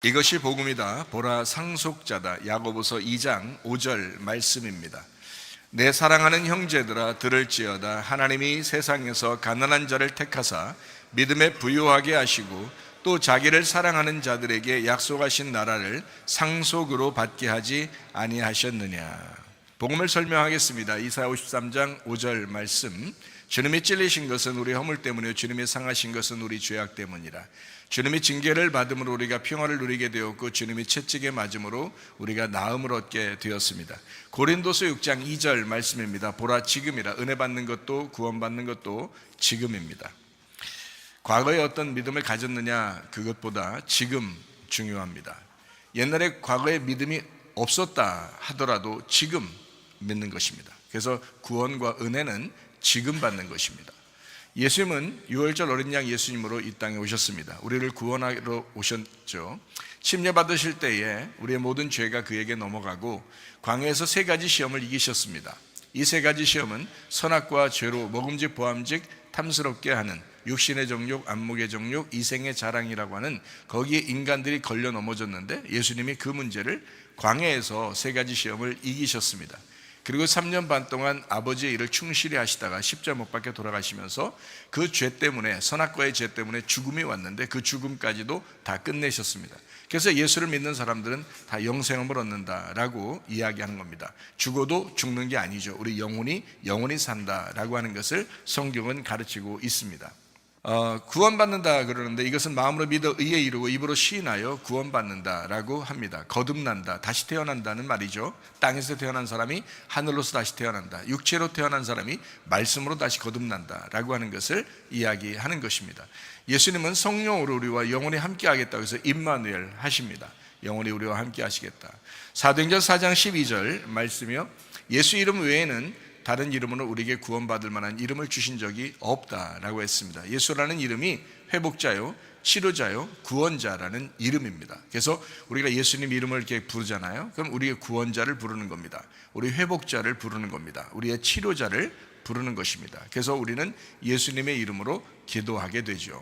이것이 복음이다. 보라, 상속자다. 야고보서 2장 5절 말씀입니다. 내 사랑하는 형제들아 들을지어다. 하나님이 세상에서 가난한 자를 택하사 믿음에 부유하게 하시고 또 자기를 사랑하는 자들에게 약속하신 나라를 상속으로 받게 하지 아니하셨느냐. 복음을 설명하겠습니다. 이사야 53장 5절 말씀. 주님이 찔리신 것은 우리 허물 때문이요 주님이 상하신 것은 우리 죄악 때문이라. 주님이 징계를 받음으로 우리가 평화를 누리게 되었고 주님이 채찍에 맞음으로 우리가 나음을 얻게 되었습니다. 고린도서 6장 2절 말씀입니다. 보라 지금이라. 은혜 받는 것도 구원받는 것도 지금입니다. 과거에 어떤 믿음을 가졌느냐 그것보다 지금 중요합니다. 옛날에 과거에 믿음이 없었다 하더라도 지금 믿는 것입니다. 그래서 구원과 은혜는 지금 받는 것입니다. 예수님은 6월절 어린 양 예수님으로 이 땅에 오셨습니다. 우리를 구원하러 오셨죠. 침례 받으실 때에 우리의 모든 죄가 그에게 넘어가고 광야에서 세 가지 시험을 이기셨습니다. 이 세 가지 시험은 선악과 죄로 먹음직 보암직 탐스럽게 하는 육신의 정욕, 안목의 정욕, 이생의 자랑이라고 하는 거기에 인간들이 걸려 넘어졌는데 예수님이 그 문제를 광야에서 세 가지 시험을 이기셨습니다. 그리고 3년 반 동안 아버지의 일을 충실히 하시다가 십자가 못 박혀 돌아가시면서 그 죄 때문에, 선악과의 죄 때문에 죽음이 왔는데 그 죽음까지도 다 끝내셨습니다. 그래서 예수를 믿는 사람들은 다 영생을 얻는다라고 이야기하는 겁니다. 죽어도 죽는 게 아니죠. 우리 영원히 산다라고 하는 것을 성경은 가르치고 있습니다. 구원받는다 그러는데 이것은 마음으로 믿어 의에 이르고 입으로 시인하여 구원받는다라고 합니다. 거듭난다, 다시 태어난다는 말이죠. 땅에서 태어난 사람이 하늘로서 다시 태어난다. 육체로 태어난 사람이 말씀으로 다시 거듭난다라고 하는 것을 이야기하는 것입니다. 예수님은 성령으로 우리와 영원히 함께 하겠다고 해서 임마누엘 하십니다. 영원히 우리와 함께 하시겠다. 사도행전 4장 12절 말씀이요, 예수 이름 외에는 다른 이름으로 우리에게 구원받을 만한 이름을 주신 적이 없다라고 했습니다. 예수라는 이름이 회복자요, 치료자요, 구원자라는 이름입니다. 그래서 우리가 예수님 이름을 이렇게 부르잖아요. 그럼 우리의 구원자를 부르는 겁니다. 우리 회복자를 부르는 겁니다. 우리의 치료자를 부르는 것입니다. 그래서 우리는 예수님의 이름으로 기도하게 되죠.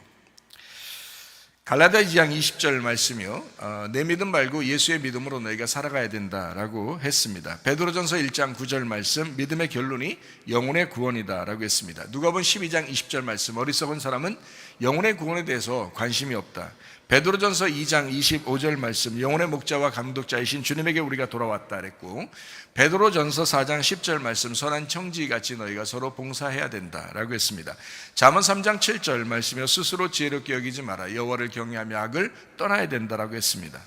갈라디아 2장 20절 말씀이요, 내 믿음 말고 예수의 믿음으로 너희가 살아가야 된다라고 했습니다. 베드로전서 1장 9절 말씀, 믿음의 결론이 영혼의 구원이다라고 했습니다. 누가복음 12장 20절 말씀, 어리석은 사람은 영혼의 구원에 대해서 관심이 없다. 베드로전서 2장 25절 말씀, 영혼의 목자와 감독자이신 주님에게 우리가 돌아왔다 그랬고, 베드로전서 4장 10절 말씀, 선한 청지기같이 너희가 서로 봉사해야 된다라고 했습니다. 잠언 3장 7절 말씀이요, 스스로 지혜롭게 여기지 마라. 여호와를 경외하며 악을 떠나야 된다라고 했습니다.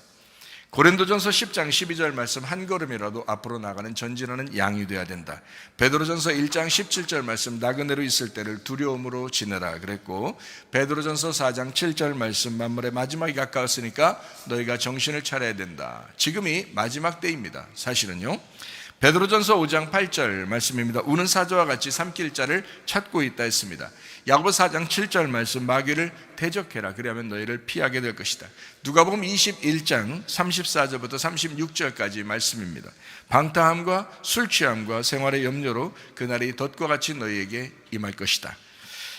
고린도전서 10장 12절 말씀, 한 걸음이라도 앞으로 나가는 전진하는 양이 되어야 된다. 베드로전서 1장 17절 말씀, 나그네로 있을 때를 두려움으로 지내라 그랬고, 베드로전서 4장 7절 말씀, 만물의 마지막이 가까웠으니까 너희가 정신을 차려야 된다. 지금이 마지막 때입니다. 사실은요. 베드로전서 5장 8절 말씀입니다. 우는 사자와 같이 삼킬 자를 찾고 있다 했습니다. 야고보 4장 7절 말씀, 마귀를 대적해라. 그리하면 너희를 피하게 될 것이다. 누가복음 21장 34절부터 36절까지 말씀입니다. 방탕함과 술 취함과 생활의 염려로 그날이 덫과 같이 너희에게 임할 것이다.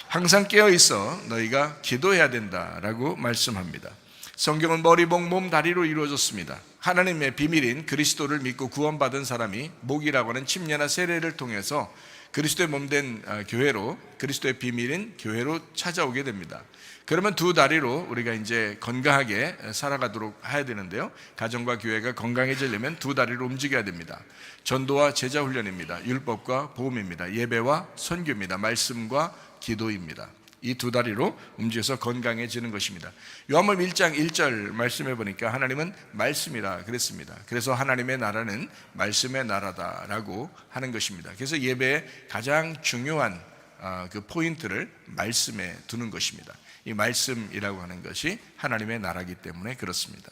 항상 깨어 있어 너희가 기도해야 된다라고 말씀합니다. 성경은 머리, 목, 몸, 다리로 이루어졌습니다. 하나님의 비밀인 그리스도를 믿고 구원받은 사람이 목이라고 하는 침례나 세례를 통해서 그리스도의 몸된 교회로, 그리스도의 비밀인 교회로 찾아오게 됩니다. 그러면 두 다리로 우리가 이제 건강하게 살아가도록 해야 되는데요, 가정과 교회가 건강해지려면 두 다리로 움직여야 됩니다. 전도와 제자 훈련입니다. 율법과 복음입니다. 예배와 선교입니다. 말씀과 기도입니다. 이 두 다리로 움직여서 건강해지는 것입니다. 요한복음 1장 1절 말씀해 보니까 하나님은 말씀이라 그랬습니다. 그래서 하나님의 나라는 말씀의 나라다라고 하는 것입니다. 그래서 예배의 가장 중요한 그 포인트를 말씀에 두는 것입니다. 이 말씀이라고 하는 것이 하나님의 나라이기 때문에 그렇습니다.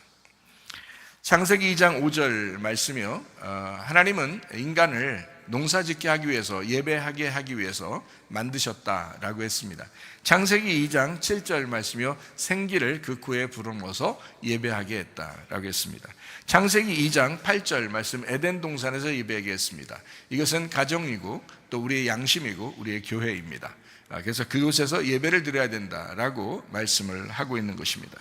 창세기 2장 5절 말씀이요, 하나님은 인간을 농사짓게 하기 위해서, 예배하게 하기 위해서 만드셨다라고 했습니다. 창세기 2장 7절 말씀이요, 생기를 그 코에 불어넣어서 예배하게 했다라고 했습니다. 창세기 2장 8절 말씀, 에덴 동산에서 예배하게 했습니다. 이것은 가정이고 또 우리의 양심이고 우리의 교회입니다. 그래서 그곳에서 예배를 드려야 된다라고 말씀을 하고 있는 것입니다.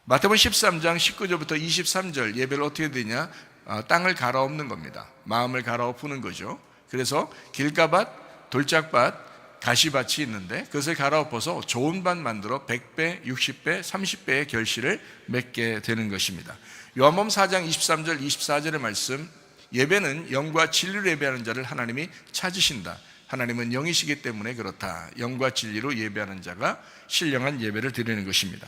마태복음 13장 19절부터 23절 예배를 어떻게 되냐? 땅을 갈아엎는 겁니다. 마음을 갈아엎는 거죠. 그래서 길가밭, 돌짝밭, 가시밭이 있는데 그것을 갈아엎어서 좋은 밭 만들어 100배, 60배, 30배의 결실을 맺게 되는 것입니다. 요한복음 4장 23절 24절의 말씀, 예배는 영과 진리로 예배하는 자를 하나님이 찾으신다. 하나님은 영이시기 때문에 그렇다. 영과 진리로 예배하는 자가 신령한 예배를 드리는 것입니다.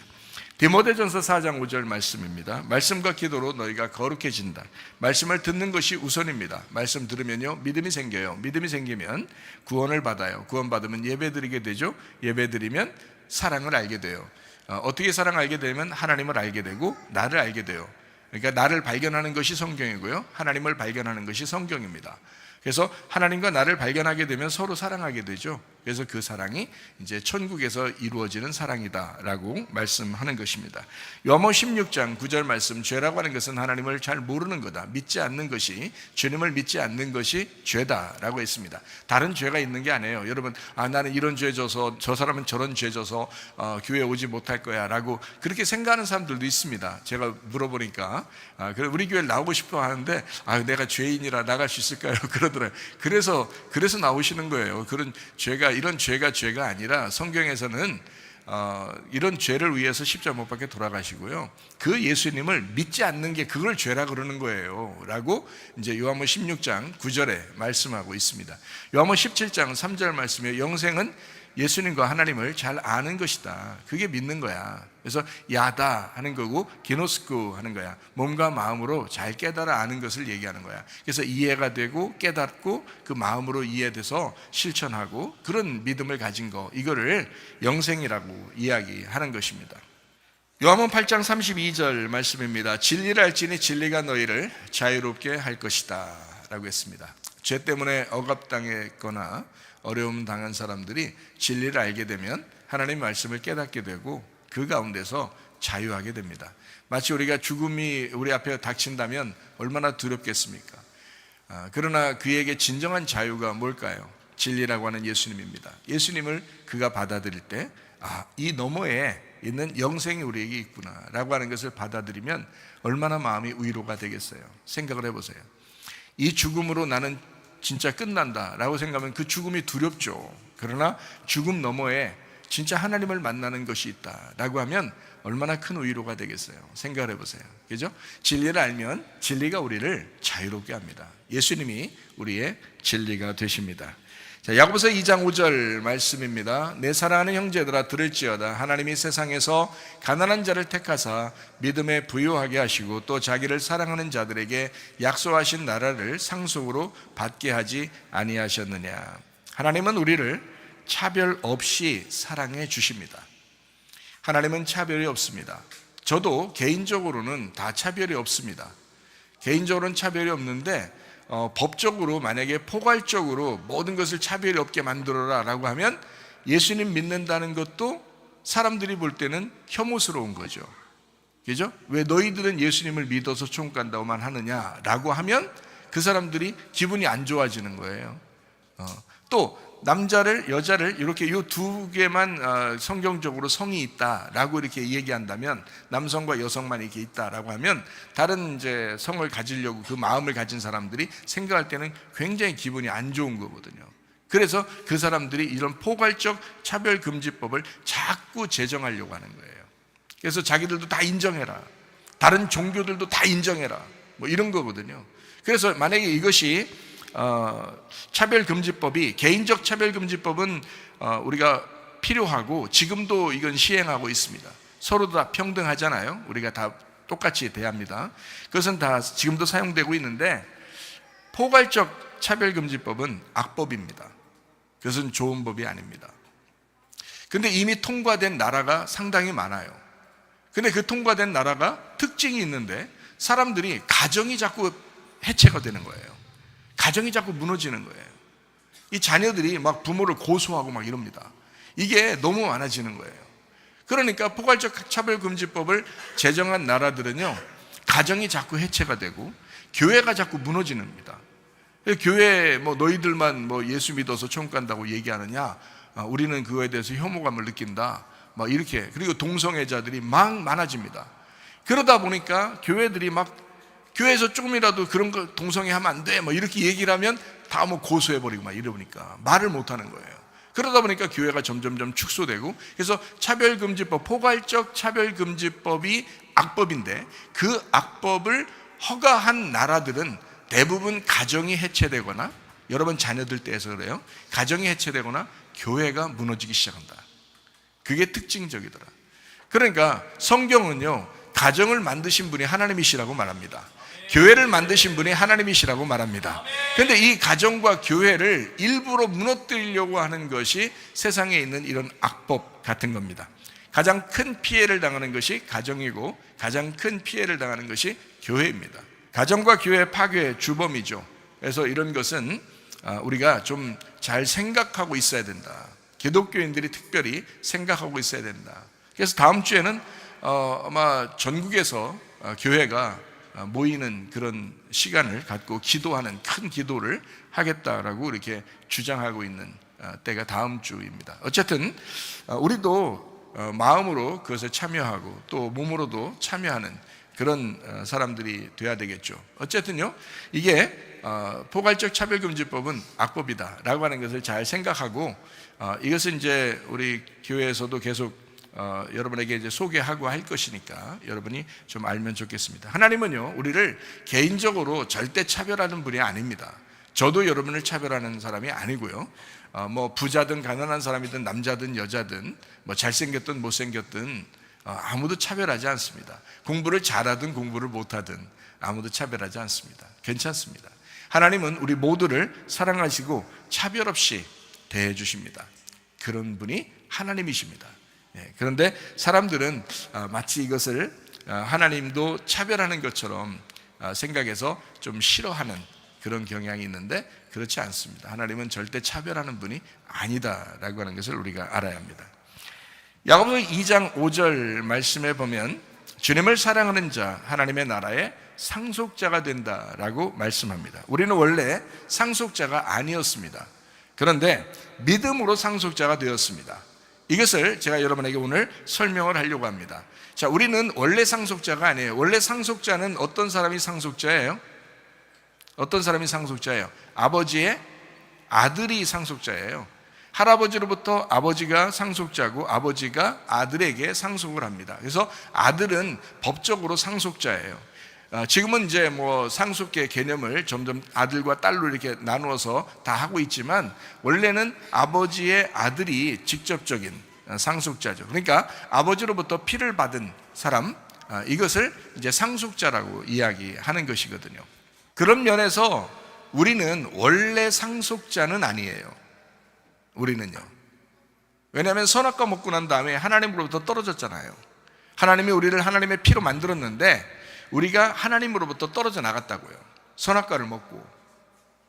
디모데전서 4장 5절 말씀입니다. 말씀과 기도로 너희가 거룩해진다. 말씀을 듣는 것이 우선입니다. 말씀 들으면요 믿음이 생겨요. 믿음이 생기면 구원을 받아요. 구원 받으면 예배 드리게 되죠. 예배 드리면 사랑을 알게 돼요. 어떻게 사랑을 알게 되면 하나님을 알게 되고 나를 알게 돼요. 그러니까 나를 발견하는 것이 성경이고요, 하나님을 발견하는 것이 성경입니다. 그래서 하나님과 나를 발견하게 되면 서로 사랑하게 되죠. 그래서 그 사랑이 이제 천국에서 이루어지는 사랑이다라고 말씀하는 것입니다. 요한복음 16장 9절 말씀, 죄라고 하는 것은 하나님을 잘 모르는 거다. 믿지 않는 것이, 주님을 믿지 않는 것이 죄다라고 했습니다. 다른 죄가 있는 게 아니에요. 여러분, 나는 이런 죄 져서, 저 사람은 저런 죄 져서 교회 오지 못할 거야 라고 그렇게 생각하는 사람들도 있습니다. 제가 물어보니까 우리 교회를 나오고 싶어 하는데 내가 죄인이라 나갈 수 있을까요? 그러더라고요. 그래서 나오시는 거예요. 그런 죄가, 이런 죄가 아니라 성경에서는 이런 죄를 위해서 십자가 못 박혀 돌아가시고요, 그 예수님을 믿지 않는 게 그걸 죄라 그러는 거예요 라고 이제 요한복음 16장 9절에 말씀하고 있습니다. 요한복음 17장 3절 말씀에 영생은 예수님과 하나님을 잘 아는 것이다. 그게 믿는 거야. 그래서 야다 하는 거고 기노스쿠 하는 거야. 몸과 마음으로 잘 깨달아 아는 것을 얘기하는 거야. 그래서 이해가 되고 깨닫고 그 마음으로 이해돼서 실천하고 그런 믿음을 가진 거, 이거를 영생이라고 이야기하는 것입니다. 요한복음 8장 32절 말씀입니다. 진리를 알지니 진리가 너희를 자유롭게 할 것이다 라고 했습니다. 죄 때문에 억압당했거나 어려움 당한 사람들이 진리를 알게 되면 하나님의 말씀을 깨닫게 되고 그 가운데서 자유하게 됩니다. 마치 우리가 죽음이 우리 앞에 닥친다면 얼마나 두렵겠습니까? 그러나 그에게 진정한 자유가 뭘까요? 진리라고 하는 예수님입니다. 예수님을 그가 받아들일 때 이 너머에 있는 영생이 우리에게 있구나 라고 하는 것을 받아들이면 얼마나 마음이 위로가 되겠어요. 생각을 해보세요. 이 죽음으로 나는 진짜 끝난다 라고 생각하면 그 죽음이 두렵죠. 그러나 죽음 너머에 진짜 하나님을 만나는 것이 있다 라고 하면 얼마나 큰 위로가 되겠어요. 생각을 해보세요. 그죠? 진리를 알면 진리가 우리를 자유롭게 합니다. 예수님이 우리의 진리가 되십니다. 자, 야고보서 2장 5절 말씀입니다. 내 사랑하는 형제들아 들을지어다. 하나님이 세상에서 가난한 자를 택하사 믿음에 부유하게 하시고 또 자기를 사랑하는 자들에게 약속하신 나라를 상속으로 받게 하지 아니하셨느냐. 하나님은 우리를 차별 없이 사랑해 주십니다. 하나님은 차별이 없습니다. 저도 개인적으로는 다 차별이 없습니다. 개인적으로는 차별이 없는데 법적으로 만약에 포괄적으로 모든 것을 차별이 없게 만들어라 라고 하면 예수님 믿는다는 것도 사람들이 볼 때는 혐오스러운 거죠. 그죠? 왜 너희들은 예수님을 믿어서 천국 간다고만 하느냐 라고 하면 그 사람들이 기분이 안 좋아지는 거예요. 또 남자를 여자를 이렇게 이 두 개만 성경적으로 성이 있다라고 이렇게 얘기한다면, 남성과 여성만 이렇게 있다라고 하면 다른 이제 성을 가지려고 그 마음을 가진 사람들이 생각할 때는 굉장히 기분이 안 좋은 거거든요. 그래서 그 사람들이 이런 포괄적 차별금지법을 자꾸 제정하려고 하는 거예요. 그래서 자기들도 다 인정해라, 다른 종교들도 다 인정해라, 뭐 이런 거거든요. 그래서 만약에 이것이 차별금지법이, 개인적 차별금지법은 우리가 필요하고 지금도 이건 시행하고 있습니다. 서로 다 평등하잖아요. 우리가 다 똑같이 대합니다. 그것은 다 지금도 사용되고 있는데, 포괄적 차별금지법은 악법입니다. 그것은 좋은 법이 아닙니다. 근데 이미 통과된 나라가 상당히 많아요. 근데 그 통과된 나라가 특징이 있는데 사람들이 가정이 자꾸 해체가 되는 거예요. 가정이 자꾸 무너지는 거예요. 이 자녀들이 막 부모를 고소하고 막 이럽니다. 이게 너무 많아지는 거예요. 그러니까 포괄적 차별금지법을 제정한 나라들은요, 가정이 자꾸 해체가 되고 교회가 자꾸 무너지는 겁니다. 교회 뭐 너희들만 뭐 예수 믿어서 천국 간다고 얘기하느냐, 우리는 그거에 대해서 혐오감을 느낀다, 막 이렇게. 그리고 동성애자들이 막 많아집니다. 그러다 보니까 교회들이 막 교회에서 조금이라도 그런 거 동성애하면 안 돼 뭐 이렇게 얘기를 하면 다 뭐 고소해버리고 막 이러니까 말을 못하는 거예요. 그러다 보니까 교회가 점점점 축소되고, 그래서 차별금지법, 포괄적 차별금지법이 악법인데 그 악법을 허가한 나라들은 대부분 가정이 해체되거나, 여러분 자녀들 때에서 그래요, 가정이 해체되거나 교회가 무너지기 시작한다. 그게 특징적이더라. 그러니까 성경은요, 가정을 만드신 분이 하나님이시라고 말합니다. 교회를 만드신 분이 하나님이시라고 말합니다. 그런데 이 가정과 교회를 일부러 무너뜨리려고 하는 것이 세상에 있는 이런 악법 같은 겁니다. 가장 큰 피해를 당하는 것이 가정이고 가장 큰 피해를 당하는 것이 교회입니다. 가정과 교회 파괴의 주범이죠. 그래서 이런 것은 우리가 좀 잘 생각하고 있어야 된다. 기독교인들이 특별히 생각하고 있어야 된다. 그래서 다음 주에는 아마 전국에서 교회가 모이는 그런 시간을 갖고 기도하는 큰 기도를 하겠다라고 이렇게 주장하고 있는 때가 다음 주입니다. 어쨌든 우리도 마음으로 그것에 참여하고 또 몸으로도 참여하는 그런 사람들이 돼야 되겠죠. 어쨌든요, 이게 포괄적 차별금지법은 악법이다라고 하는 것을 잘 생각하고, 이것은 이제 우리 교회에서도 계속 여러분에게 이제 소개하고 할 것이니까 여러분이 좀 알면 좋겠습니다. 하나님은요, 우리를 개인적으로 절대 차별하는 분이 아닙니다. 저도 여러분을 차별하는 사람이 아니고요. 뭐 부자든 가난한 사람이든 남자든 여자든 뭐 잘생겼든 못생겼든 아무도 차별하지 않습니다. 공부를 잘하든 공부를 못하든 아무도 차별하지 않습니다. 괜찮습니다. 하나님은 우리 모두를 사랑하시고 차별 없이 대해 주십니다. 그런 분이 하나님이십니다. 그런데 사람들은 마치 이것을 하나님도 차별하는 것처럼 생각해서 좀 싫어하는 그런 경향이 있는데 그렇지 않습니다. 하나님은 절대 차별하는 분이 아니다라고 하는 것을 우리가 알아야 합니다. 야고보서 2장 5절 말씀에 보면 주님을 사랑하는 자 하나님의 나라의 상속자가 된다라고 말씀합니다. 우리는 원래 상속자가 아니었습니다. 그런데 믿음으로 상속자가 되었습니다. 이것을 제가 여러분에게 오늘 설명을 하려고 합니다. 자, 우리는 원래 상속자가 아니에요. 원래 상속자는 어떤 사람이 상속자예요? 어떤 사람이 상속자예요? 아버지의 아들이 상속자예요. 할아버지로부터 아버지가 상속자고 아버지가 아들에게 상속을 합니다. 그래서 아들은 법적으로 상속자예요. 지금은 이제 뭐 상속의 개념을 점점 아들과 딸로 이렇게 나누어서 다 하고 있지만 원래는 아버지의 아들이 직접적인 상속자죠. 그러니까 아버지로부터 피를 받은 사람, 이것을 이제 상속자라고 이야기하는 것이거든요. 그런 면에서 우리는 원래 상속자는 아니에요. 우리는요. 왜냐하면 선악과 먹고 난 다음에 하나님으로부터 떨어졌잖아요. 하나님이 우리를 하나님의 피로 만들었는데 우리가 하나님으로부터 떨어져 나갔다고요. 선악과를 먹고.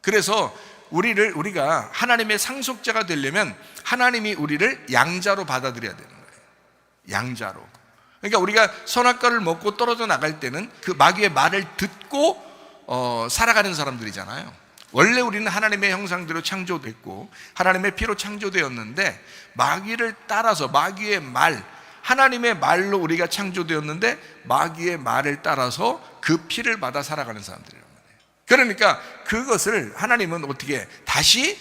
그래서 우리가 하나님의 상속자가 되려면 하나님이 우리를 양자로 받아들여야 되는 거예요. 양자로. 그러니까 우리가 선악과를 먹고 떨어져 나갈 때는 그 마귀의 말을 듣고 살아가는 사람들이잖아요. 원래 우리는 하나님의 형상대로 창조됐고 하나님의 피로 창조되었는데 마귀를 따라서 마귀의 말, 하나님의 말로 우리가 창조되었는데 마귀의 말을 따라서 그 피를 받아 살아가는 사람들이란 말이에요. 그러니까 그것을 하나님은 어떻게 다시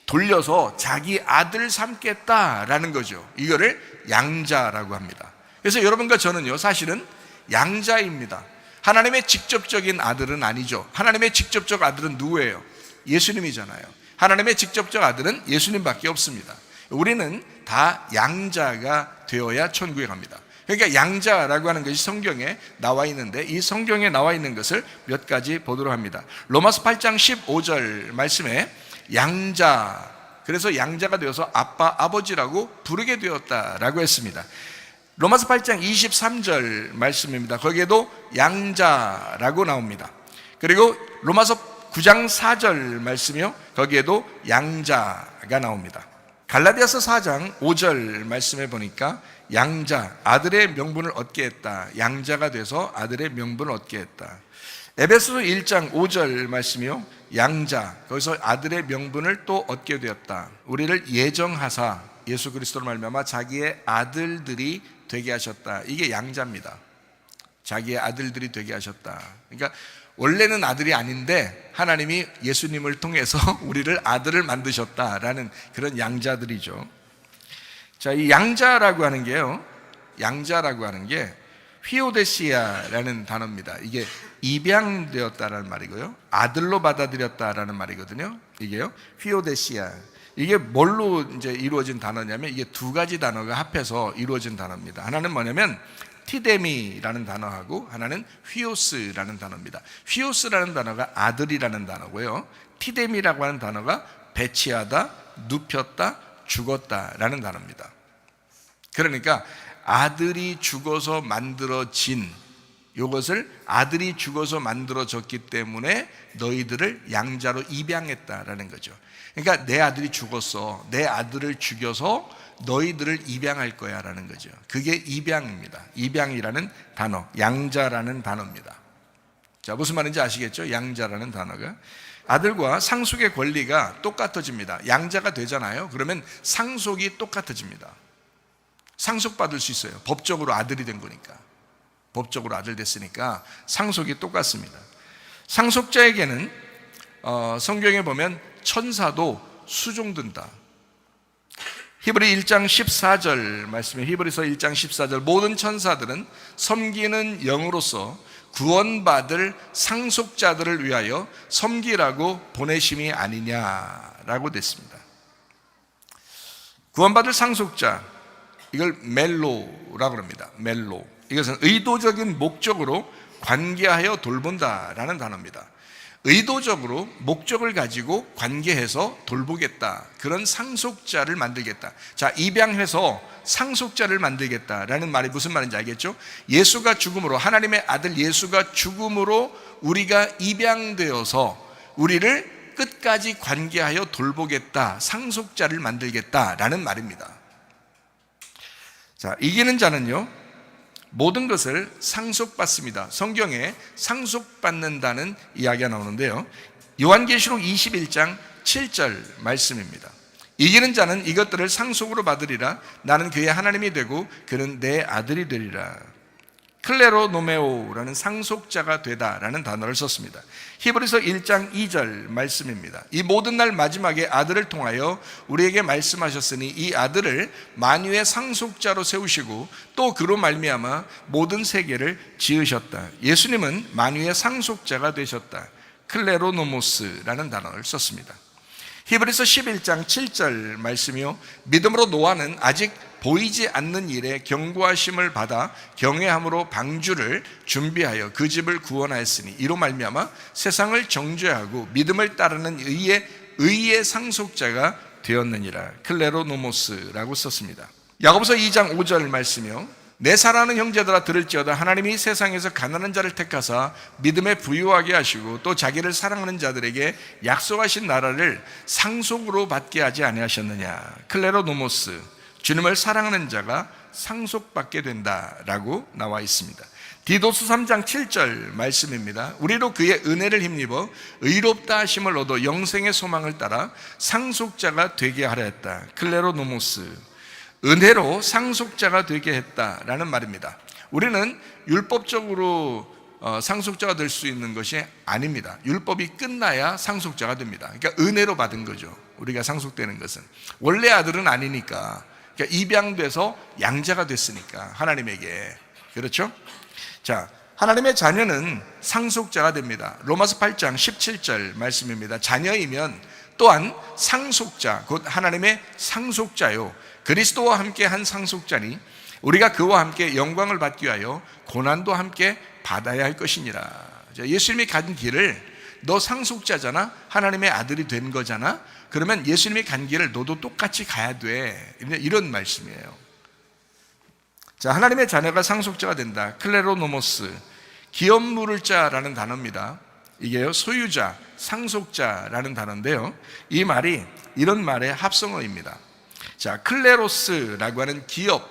돌려서 자기 아들 삼겠다라는 거죠. 이거를 양자라고 합니다. 그래서 여러분과 저는요, 사실은 양자입니다. 하나님의 직접적인 아들은 아니죠. 하나님의 직접적 아들은 누구예요? 예수님이잖아요. 하나님의 직접적 아들은 예수님밖에 없습니다. 우리는 다 양자가 되어야 천국에 갑니다. 그러니까 양자라고 하는 것이 성경에 나와 있는데 이 성경에 나와 있는 것을 몇 가지 보도록 합니다. 로마서 8장 15절 말씀에 양자, 그래서 양자가 되어서 아빠, 아버지라고 부르게 되었다라고 했습니다. 로마서 8장 23절 말씀입니다. 거기에도 양자라고 나옵니다. 그리고 로마서 9장 4절 말씀이요, 거기에도 양자가 나옵니다. 갈라디아서 4장 5절 말씀에 보니까 양자, 아들의 명분을 얻게 했다. 양자가 돼서 아들의 명분을 얻게 했다. 에베소서 1장 5절 말씀이요, 양자, 거기서 아들의 명분을 또 얻게 되었다. 우리를 예정하사 예수 그리스도로 말미암아 자기의 아들들이 되게 하셨다. 이게 양자입니다. 자기의 아들들이 되게 하셨다. 그러니까 원래는 아들이 아닌데 하나님이 예수님을 통해서 우리를 아들을 만드셨다라는 그런 양자들이죠. 자, 이 양자라고 하는 게요, 양자라고 하는 게 휘오데시아라는 단어입니다. 이게 입양되었다라는 말이고요, 아들로 받아들였다라는 말이거든요. 이게요, 휘오데시아. 이게 뭘로 이제 이루어진 단어냐면 이게 두 가지 단어가 합해서 이루어진 단어입니다. 하나는 뭐냐면 티데미라는 단어하고 하나는 휘오스라는 단어입니다. 휘오스라는 단어가 아들이라는 단어고요, 티데미라고 하는 단어가 배치하다, 눕혔다, 죽었다라는 단어입니다. 그러니까 아들이 죽어서 만들어진, 이것을 아들이 죽어서 만들어졌기 때문에 너희들을 양자로 입양했다라는 거죠. 그러니까 내 아들이 죽었어, 내 아들을 죽여서 너희들을 입양할 거야 라는 거죠. 그게 입양입니다. 입양이라는 단어, 양자라는 단어입니다. 자, 무슨 말인지 아시겠죠? 양자라는 단어가 아들과 상속의 권리가 똑같아집니다. 양자가 되잖아요. 그러면 상속이 똑같아집니다. 상속받을 수 있어요. 법적으로 아들이 된 거니까. 법적으로 아들 됐으니까 상속이 똑같습니다. 상속자에게는 성경에 보면 천사도 수종든다. 히브리 1장 14절 말씀에, 히브리서 1장 14절, 모든 천사들은 섬기는 영으로서 구원받을 상속자들을 위하여 섬기라고 보내심이 아니냐라고 됐습니다. 구원받을 상속자, 이걸 멜로라고 합니다. 멜로. 이것은 의도적인 목적으로 관계하여 돌본다라는 단어입니다. 의도적으로 목적을 가지고 관계해서 돌보겠다, 그런 상속자를 만들겠다. 자, 입양해서 상속자를 만들겠다라는 말이 무슨 말인지 알겠죠? 예수가 죽음으로, 하나님의 아들 예수가 죽음으로 우리가 입양되어서 우리를 끝까지 관계하여 돌보겠다, 상속자를 만들겠다라는 말입니다. 자, 이기는 자는요 모든 것을 상속받습니다. 성경에 상속받는다는 이야기가 나오는데요, 요한계시록 21장 7절 말씀입니다. 이기는 자는 이것들을 상속으로 받으리라. 나는 그의 하나님이 되고 그는 내 아들이 되리라. 클레로노메오라는 상속자가 되다라는 단어를 썼습니다. 히브리서 1장 2절 말씀입니다. 이 모든 날 마지막에 아들을 통하여 우리에게 말씀하셨으니 이 아들을 만유의 상속자로 세우시고 또 그로 말미암아 모든 세계를 지으셨다. 예수님은 만유의 상속자가 되셨다. 클레로노모스라는 단어를 썼습니다. 히브리서 11장 7절 말씀이요, 믿음으로 노아는 아직 보이지 않는 일에 경고하심을 받아 경외함으로 방주를 준비하여 그 집을 구원하였으니 이로 말미암아 세상을 정죄하고 믿음을 따르는 의의 상속자가 되었느니라. 클레로노모스라고 썼습니다. 야고보서 2장 5절 말씀이요, 내 사랑하는 형제들아 들을지어다. 하나님이 세상에서 가난한 자를 택하사 믿음에 부유하게 하시고 또 자기를 사랑하는 자들에게 약속하신 나라를 상속으로 받게 하지 아니하셨느냐. 클레로노모스, 주님을 사랑하는 자가 상속받게 된다라고 나와 있습니다. 디도스 3장 7절 말씀입니다. 우리로 그의 은혜를 힘입어 의롭다 하심을 얻어 영생의 소망을 따라 상속자가 되게 하려 했다. 클레로노모스, 은혜로 상속자가 되게 했다라는 말입니다. 우리는 율법적으로 상속자가 될 수 있는 것이 아닙니다. 율법이 끝나야 상속자가 됩니다. 그러니까 은혜로 받은 거죠. 우리가 상속되는 것은 원래 아들은 아니니까, 그러니까 입양돼서 양자가 됐으니까 하나님에게. 그렇죠? 자, 하나님의 자녀는 상속자가 됩니다. 로마서 8장 17절 말씀입니다. 자녀이면 또한 상속자, 곧 하나님의 상속자요, 그리스도와 함께 한 상속자니 우리가 그와 함께 영광을 받기 위하여 고난도 함께 받아야 할 것이니라. 예수님이 간 길을, 너 상속자잖아, 하나님의 아들이 된 거잖아, 그러면 예수님이 간 길을 너도 똑같이 가야 돼, 이런 말씀이에요. 자, 하나님의 자녀가 상속자가 된다. 클레로노모스, 기업 물을 자라는 단어입니다. 이게요, 소유자, 상속자라는 단어인데요, 이 말이 이런 말의 합성어입니다. 자, 클레로스라고 하는 기업,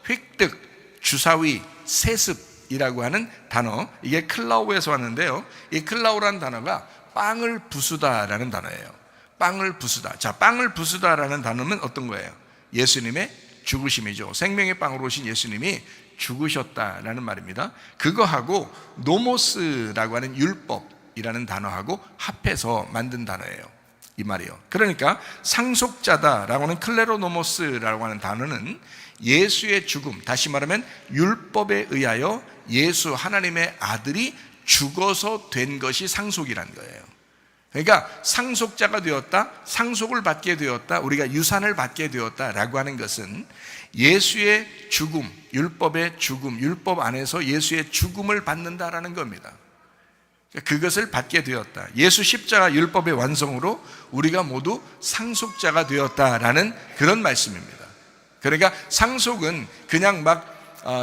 획득, 주사위, 세습이라고 하는 단어, 이게 클라우에서 왔는데요, 이 클라우라는 단어가 빵을 부수다라는 단어예요. 빵을 부수다. 자, 빵을 부수다라는 단어는 어떤 거예요? 예수님의 죽으심이죠. 생명의 빵으로 오신 예수님이 죽으셨다라는 말입니다. 그거하고 노모스라고 하는 율법이라는 단어하고 합해서 만든 단어예요. 이 말이요. 그러니까 상속자다라고 하는 클레로노모스라고 하는 단어는 예수의 죽음, 다시 말하면 율법에 의하여 예수 하나님의 아들이 죽어서 된 것이 상속이라는 거예요. 그러니까 상속자가 되었다, 상속을 받게 되었다, 우리가 유산을 받게 되었다라고 하는 것은 예수의 죽음, 율법의 죽음, 율법 안에서 예수의 죽음을 받는다라는 겁니다. 그것을 받게 되었다. 예수 십자가 율법의 완성으로 우리가 모두 상속자가 되었다라는 그런 말씀입니다. 그러니까 상속은 그냥 막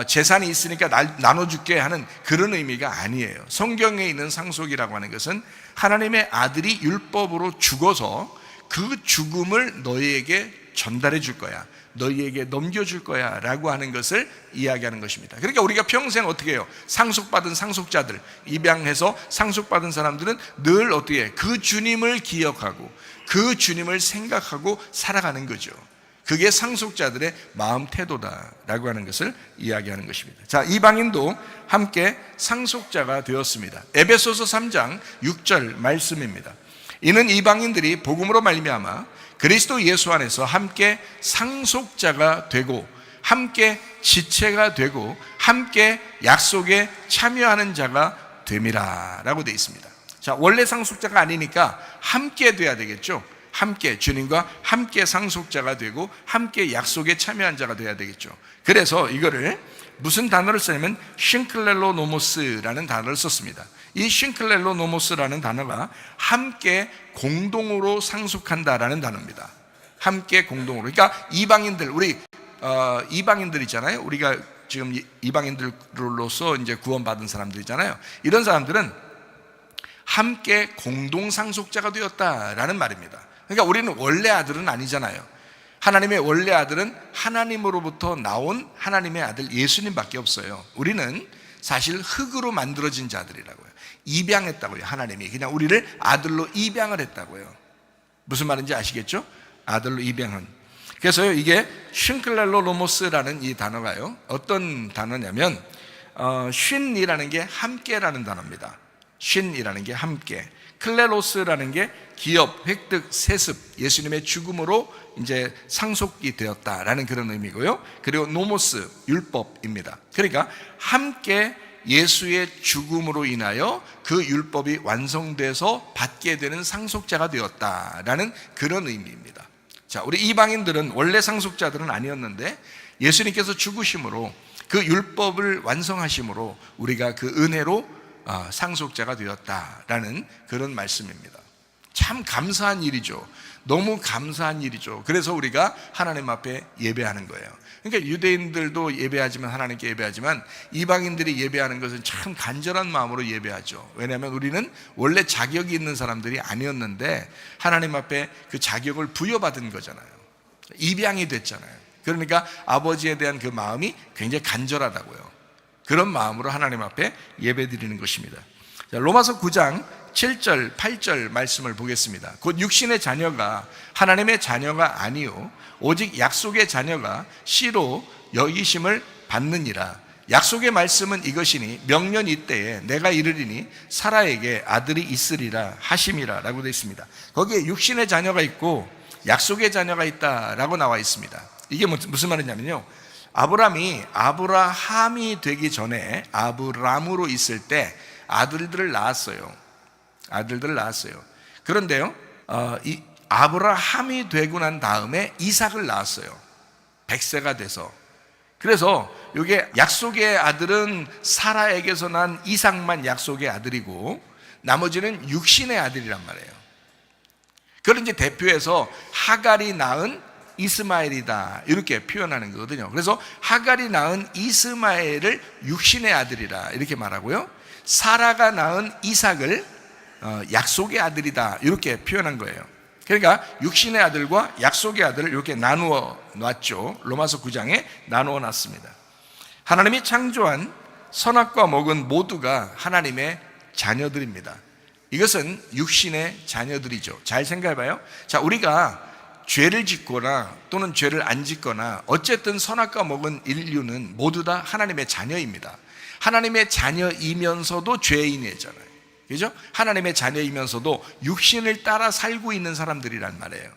재산이 있으니까 나눠줄게 하는 그런 의미가 아니에요. 성경에 있는 상속이라고 하는 것은 하나님의 아들이 율법으로 죽어서 그 죽음을 너희에게 전달해 줄 거야, 너희에게 넘겨줄 거야 라고 하는 것을 이야기하는 것입니다. 그러니까 우리가 평생 어떻게 해요? 상속받은 상속자들, 입양해서 상속받은 사람들은 늘 어떻게 해요? 그 주님을 기억하고 그 주님을 생각하고 살아가는 거죠. 그게 상속자들의 마음 태도다라고 하는 것을 이야기하는 것입니다. 자, 이방인도 함께 상속자가 되었습니다. 에베소서 3장 6절 말씀입니다. 이는 이방인들이 복음으로 말미암아 그리스도 예수 안에서 함께 상속자가 되고 함께 지체가 되고 함께 약속에 참여하는 자가 됨이라 라고 되어 있습니다. 자, 원래 상속자가 아니니까 함께 돼야 되겠죠. 함께, 주님과 함께 상속자가 되고 함께 약속에 참여한 자가 돼야 되겠죠. 그래서 이거를 무슨 단어를 쓰냐면 싱클렐로노모스라는 단어를 썼습니다. 이 싱클렐로노모스라는 단어가 함께 공동으로 상속한다라는 단어입니다. 함께 공동으로. 그러니까 이방인들, 우리 이방인들 있잖아요. 우리가 지금 이방인들로서 이제 구원받은 사람들이잖아요. 이런 사람들은 함께 공동 상속자가 되었다라는 말입니다. 그러니까 우리는 원래 아들은 아니잖아요. 하나님의 원래 아들은 하나님으로부터 나온 하나님의 아들 예수님밖에 없어요. 우리는 사실 흙으로 만들어진 자들이라고요. 입양했다고요. 하나님이 그냥 우리를 아들로 입양을 했다고요. 무슨 말인지 아시겠죠? 아들로 입양은. 그래서 이게 싱클렐로노모스라는 이 단어가요, 어떤 단어냐면 쉰이라는 게 함께라는 단어입니다. 쉰이라는 게 함께, 클레로스라는 게 기업, 획득, 세습, 예수님의 죽음으로 이제 상속이 되었다라는 그런 의미고요. 그리고 노모스, 율법입니다. 그러니까 함께 예수의 죽음으로 인하여 그 율법이 완성돼서 받게 되는 상속자가 되었다라는 그런 의미입니다. 자, 우리 이방인들은 원래 상속자들은 아니었는데 예수님께서 죽으심으로 그 율법을 완성하심으로 우리가 그 은혜로 상속자가 되었다라는 그런 말씀입니다. 참 감사한 일이죠. 너무 감사한 일이죠. 그래서 우리가 하나님 앞에 예배하는 거예요. 그러니까 유대인들도 예배하지만, 하나님께 예배하지만, 이방인들이 예배하는 것은 참 간절한 마음으로 예배하죠. 왜냐하면 우리는 원래 자격이 있는 사람들이 아니었는데 하나님 앞에 그 자격을 부여받은 거잖아요. 입양이 됐잖아요. 그러니까 아버지에 대한 그 마음이 굉장히 간절하다고요. 그런 마음으로 하나님 앞에 예배드리는 것입니다. 자, 로마서 9장 7절, 8절 말씀을 보겠습니다. 곧 육신의 자녀가 하나님의 자녀가 아니요 오직 약속의 자녀가 씨로 여기심을 받느니라. 약속의 말씀은 이것이니 명년 이때에 내가 이르리니 사라에게 아들이 있으리라 하심이라 라고 되어 있습니다. 거기에 육신의 자녀가 있고 약속의 자녀가 있다라고 나와 있습니다. 이게 무슨 말이냐면요, 아브라함이 되기 전에 아브람으로 있을 때 아들들을 낳았어요. 그런데요, 이 아브라함이 되고 난 다음에 이삭을 낳았어요. 100세가 돼서. 그래서 이게 약속의 아들은 사라에게서 난 이삭만 약속의 아들이고 나머지는 육신의 아들이란 말이에요. 그걸 이제 대표해서 하갈이 낳은 이스마엘이다 이렇게 표현하는 거거든요. 그래서 하갈이 낳은 이스마엘을 육신의 아들이라 이렇게 말하고요, 사라가 낳은 이삭을 약속의 아들이다 이렇게 표현한 거예요. 그러니까 육신의 아들과 약속의 아들을 이렇게 나누어 놨죠. 로마서 9장에 나누어 놨습니다. 하나님이 창조한 선악과 목은 모두가 하나님의 자녀들입니다. 이것은 육신의 자녀들이죠. 잘 생각해봐요. 자, 우리가 죄를 짓거나 또는 죄를 안 짓거나 어쨌든 선악과 먹은 인류는 모두 다 하나님의 자녀입니다. 하나님의 자녀이면서도 죄인이잖아요. 그죠? 하나님의 자녀이면서도 육신을 따라 살고 있는 사람들이란 말이에요.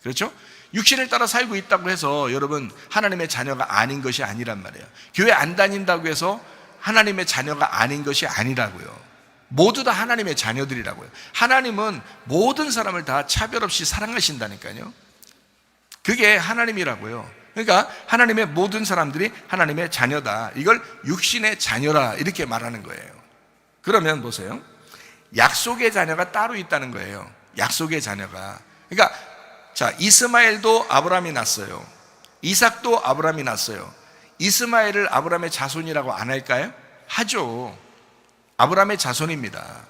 그렇죠? 육신을 따라 살고 있다고 해서 여러분 하나님의 자녀가 아닌 것이 아니란 말이에요. 교회 안 다닌다고 해서 하나님의 자녀가 아닌 것이 아니라고요. 모두 다 하나님의 자녀들이라고요. 하나님은 모든 사람을 다 차별 없이 사랑하신다니까요. 그게 하나님이라고요. 그러니까 하나님의 모든 사람들이 하나님의 자녀다. 이걸 육신의 자녀라 이렇게 말하는 거예요. 그러면 보세요. 약속의 자녀가 따로 있다는 거예요. 약속의 자녀가. 그러니까 자, 이스마엘도 아브라함이 낳았어요. 이삭도 아브라함이 낳았어요. 이스마엘을 아브라함의 자손이라고 안 할까요? 하죠. 아브라함의 자손입니다.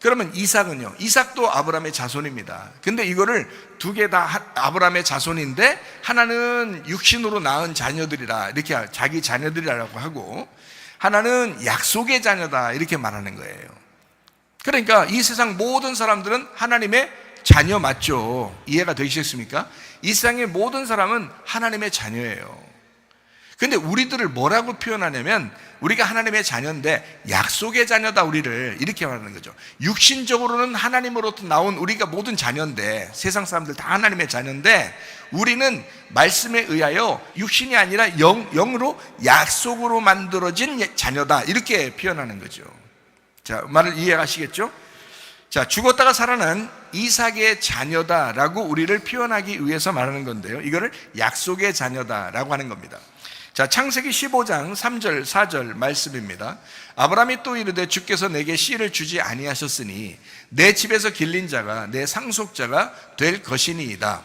그러면 이삭은요? 이삭도 아브라함의 자손입니다. 근데 이거를 두 개 다 아브라함의 자손인데 하나는 육신으로 낳은 자녀들이라 이렇게 자기 자녀들이라고 하고 하나는 약속의 자녀다 이렇게 말하는 거예요. 그러니까 이 세상 모든 사람들은 하나님의 자녀 맞죠? 이해가 되시겠습니까? 이 세상의 모든 사람은 하나님의 자녀예요. 근데 우리들을 뭐라고 표현하냐면 우리가 하나님의 자녀인데 약속의 자녀다 우리를 이렇게 말하는 거죠. 육신적으로는 하나님으로부터 나온 우리가 모든 자녀인데 세상 사람들 다 하나님의 자녀인데 우리는 말씀에 의하여 육신이 아니라 영으로 약속으로 만들어진 자녀다 이렇게 표현하는 거죠. 자, 말을 이해하시겠죠? 자, 죽었다가 살아난 이삭의 자녀다라고 우리를 표현하기 위해서 말하는 건데요. 이거를 약속의 자녀다라고 하는 겁니다. 자, 창세기 15장 3절 4절 말씀입니다. 아브라함이 또 이르되 주께서 내게 씨를 주지 아니하셨으니 내 집에서 길린 자가 내 상속자가 될 것이니이다.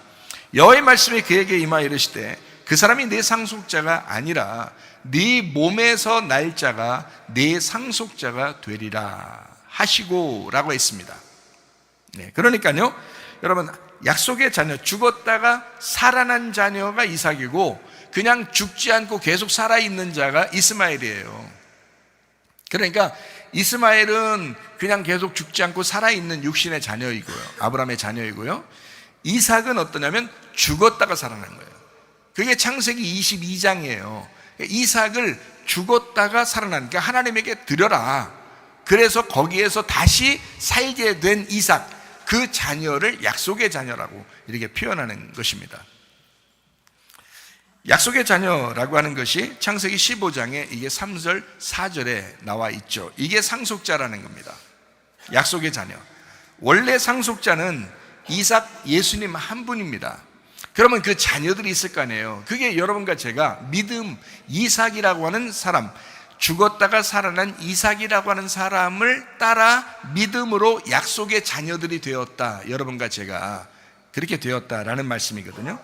여호와의 말씀이 그에게 임하여 이르시되 그 사람이 내 상속자가 아니라 네 몸에서 날 자가 네 상속자가 되리라 하시고 라고 했습니다. 네, 그러니까요 여러분 약속의 자녀, 죽었다가 살아난 자녀가 이삭이고 그냥 죽지 않고 계속 살아있는 자가 이스마엘이에요. 그러니까 이스마엘은 그냥 계속 죽지 않고 살아있는 육신의 자녀이고요, 아브라함의 자녀이고요. 이삭은 어떠냐면 죽었다가 살아난 거예요. 그게 창세기 22장이에요 이삭을 죽었다가 살아난, 그러니까 하나님에게 드려라. 그래서 거기에서 다시 살게 된 이삭, 그 자녀를 약속의 자녀라고 이렇게 표현하는 것입니다. 약속의 자녀라고 하는 것이 창세기 15장에 이게 3절 4절에 나와 있죠. 이게 상속자라는 겁니다. 약속의 자녀. 원래 상속자는 이삭 예수님 한 분입니다. 그러면 그 자녀들이 있을 거 아니에요. 그게 여러분과 제가 믿음 이삭이라고 하는 사람, 죽었다가 살아난 이삭이라고 하는 사람을 따라 믿음으로 약속의 자녀들이 되었다. 여러분과 제가 그렇게 되었다라는 말씀이거든요.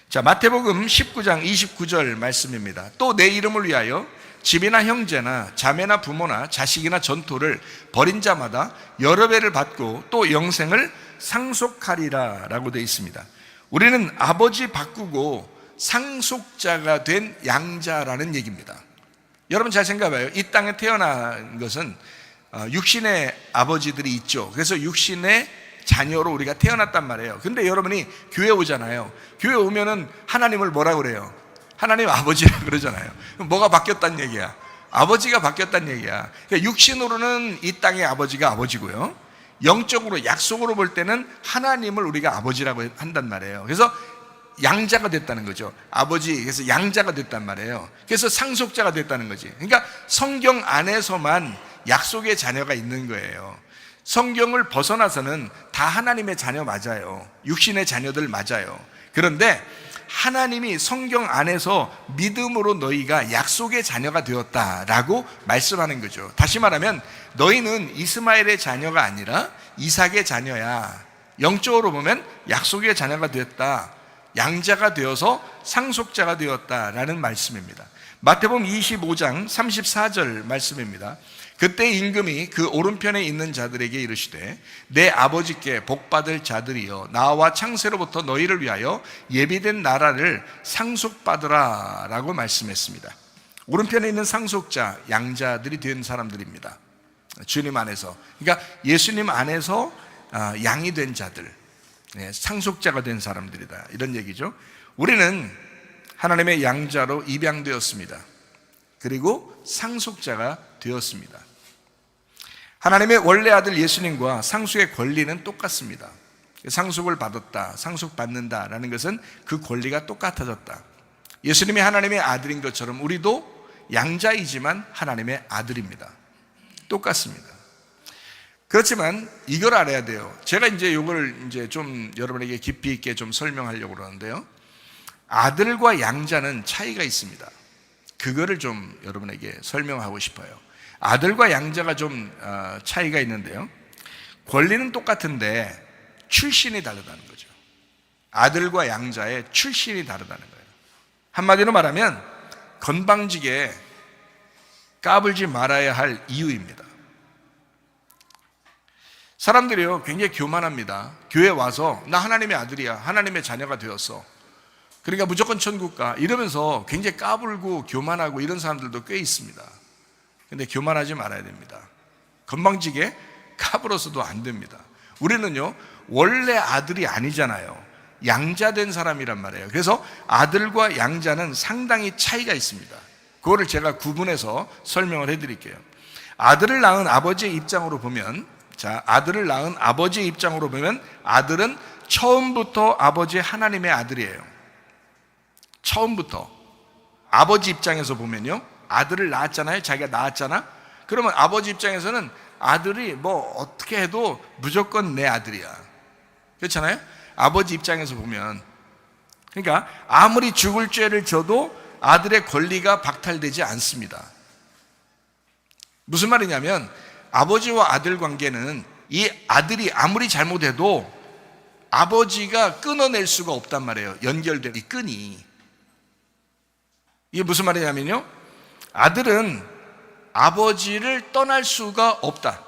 자, 마태복음 19장 29절 말씀입니다. 또 내 이름을 위하여 집이나 형제나 자매나 부모나 자식이나 전토를 벌인 자마다 여러 배를 받고 또 영생을 상속하리라 라고 되어 있습니다. 우리는 아버지 바꾸고 상속자가 된 양자라는 얘기입니다. 여러분 잘 생각해봐요. 이 땅에 태어난 것은 육신의 아버지들이 있죠. 그래서 육신의 자녀로 우리가 태어났단 말이에요. 근데 여러분이 교회 오잖아요. 교회 오면은 하나님을 뭐라 그래요? 하나님 아버지라고 그러잖아요. 그럼 뭐가 바뀌었단 얘기야? 아버지가 바뀌었단 얘기야. 그러니까 육신으로는 이 땅의 아버지가 아버지고요, 영적으로 약속으로 볼 때는 하나님을 우리가 아버지라고 한단 말이에요. 그래서 양자가 됐다는 거죠. 아버지, 그래서 양자가 됐단 말이에요. 그래서 상속자가 됐다는 거지. 그러니까 성경 안에서만 약속의 자녀가 있는 거예요. 성경을 벗어나서는 다 하나님의 자녀 맞아요. 육신의 자녀들 맞아요. 그런데 하나님이 성경 안에서 믿음으로 너희가 약속의 자녀가 되었다라고 말씀하는 거죠. 다시 말하면 너희는 이스마엘의 자녀가 아니라 이삭의 자녀야. 영적으로 보면 약속의 자녀가 되었다, 양자가 되어서 상속자가 되었다라는 말씀입니다. 마태복음 25장 34절 말씀입니다. 그때 임금이 그 오른편에 있는 자들에게 이르시되 내 아버지께 복받을 자들이여 나와 창세로부터 너희를 위하여 예비된 나라를 상속받으라 라고 말씀했습니다. 오른편에 있는 상속자, 양자들이 된 사람들입니다. 주님 안에서, 그러니까 예수님 안에서 양이 된 자들. 상속자가 된 사람들이다, 이런 얘기죠. 우리는 하나님의 양자로 입양되었습니다. 그리고 상속자가 되었습니다. 하나님의 원래 아들 예수님과 상속의 권리는 똑같습니다. 상속을 받았다, 상속받는다라는 것은 그 권리가 똑같아졌다. 예수님이 하나님의 아들인 것처럼 우리도 양자이지만 하나님의 아들입니다. 똑같습니다. 그렇지만 이걸 알아야 돼요. 제가 이걸 좀 여러분에게 깊이 있게 좀 설명하려고 그러는데요. 아들과 양자는 차이가 있습니다. 그거를 좀 여러분에게 설명하고 싶어요. 아들과 양자가 좀 차이가 있는데요. 권리는 똑같은데 출신이 다르다는 거죠. 아들과 양자의 출신이 다르다는 거예요. 한마디로 말하면 건방지게 까불지 말아야 할 이유입니다. 사람들이요, 굉장히 교만합니다. 교회 와서 나 하나님의 아들이야, 하나님의 자녀가 되었어, 그러니까 무조건 천국 가, 이러면서 굉장히 까불고 교만하고 이런 사람들도 꽤 있습니다. 근데 교만하지 말아야 됩니다. 건방지게 까불어서도 안 됩니다. 우리는요, 원래 아들이 아니잖아요. 양자된 사람이란 말이에요. 그래서 아들과 양자는 상당히 차이가 있습니다. 그거를 제가 구분해서 설명을 해드릴게요. 아들을 낳은 아버지의 입장으로 보면, 아들을 낳은 아버지의 입장으로 보면 아들은 처음부터 아버지 하나님의 아들이에요. 처음부터. 아버지 입장에서 보면요, 아들을 낳았잖아요. 자기가 낳았잖아. 그러면 아버지 입장에서는 아들이 뭐 어떻게 해도 무조건 내 아들이야. 그렇잖아요. 아버지 입장에서 보면, 그러니까 아무리 죽을 죄를 져도 아들의 권리가 박탈되지 않습니다. 무슨 말이냐면 아버지와 아들 관계는 이 아들이 아무리 잘못해도 아버지가 끊어낼 수가 없단 말이에요. 연결된 이 끈이. 이게 무슨 말이냐면요, 아들은 아버지를 떠날 수가 없다.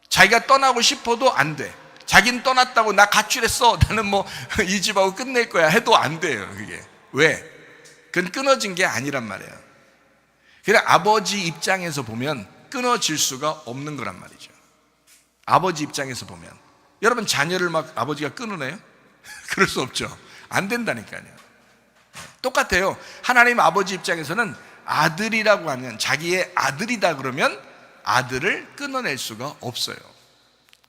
자기가 떠나고 싶어도 안 돼. 자기는 떠났다고 나 가출했어, 나는 뭐 이 집하고 끝낼 거야 해도 안 돼요. 그게 왜? 그건 끊어진 게 아니란 말이에요. 그냥 아버지 입장에서 보면 끊어질 수가 없는 거란 말이죠. 아버지 입장에서 보면. 여러분, 자녀를 막 아버지가 끊어내요? 그럴 수 없죠. 안 된다니까요. 똑같아요. 하나님 아버지 입장에서는 아들이라고 하면, 자기의 아들이다 그러면 아들을 끊어낼 수가 없어요.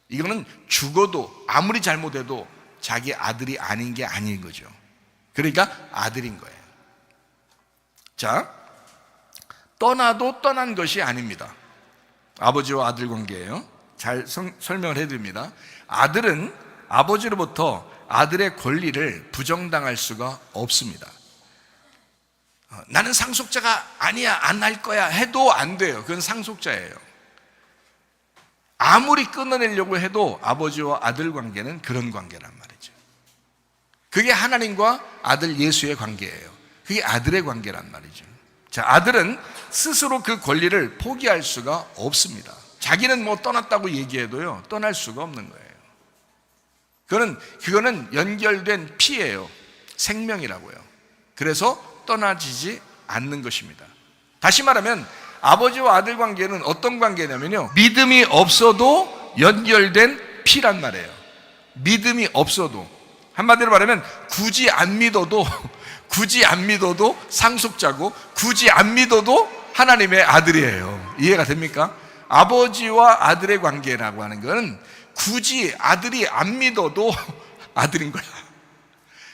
이거는 죽어도 아무리 잘못해도 자기 아들이 아닌 게 아닌 거죠. 그러니까 아들인 거예요. 자, 떠나도 떠난 것이 아닙니다. 아버지와 아들 관계예요. 잘 설명을 해드립니다. 아들은 아버지로부터 아들의 권리를 부정당할 수가 없습니다. 나는 상속자가 아니야, 안 할 거야 해도 안 돼요. 그건 상속자예요. 아무리 끊어내려고 해도 아버지와 아들 관계는 그런 관계란 말이죠. 그게 하나님과 아들 예수의 관계예요. 그게 아들의 관계란 말이죠. 자, 아들은 스스로 그 권리를 포기할 수가 없습니다. 자기는 뭐 떠났다고 얘기해도요, 떠날 수가 없는 거예요. 그거는 연결된 피예요. 생명이라고요. 그래서 떠나지지 않는 것입니다. 다시 말하면 아버지와 아들 관계는 어떤 관계냐면요, 믿음이 없어도 연결된 피란 말이에요. 믿음이 없어도, 한마디로 말하면 굳이 안 믿어도 상속자고, 굳이 안 믿어도 하나님의 아들이에요. 이해가 됩니까? 아버지와 아들의 관계라고 하는 건 굳이 아들이 안 믿어도 아들인 거야.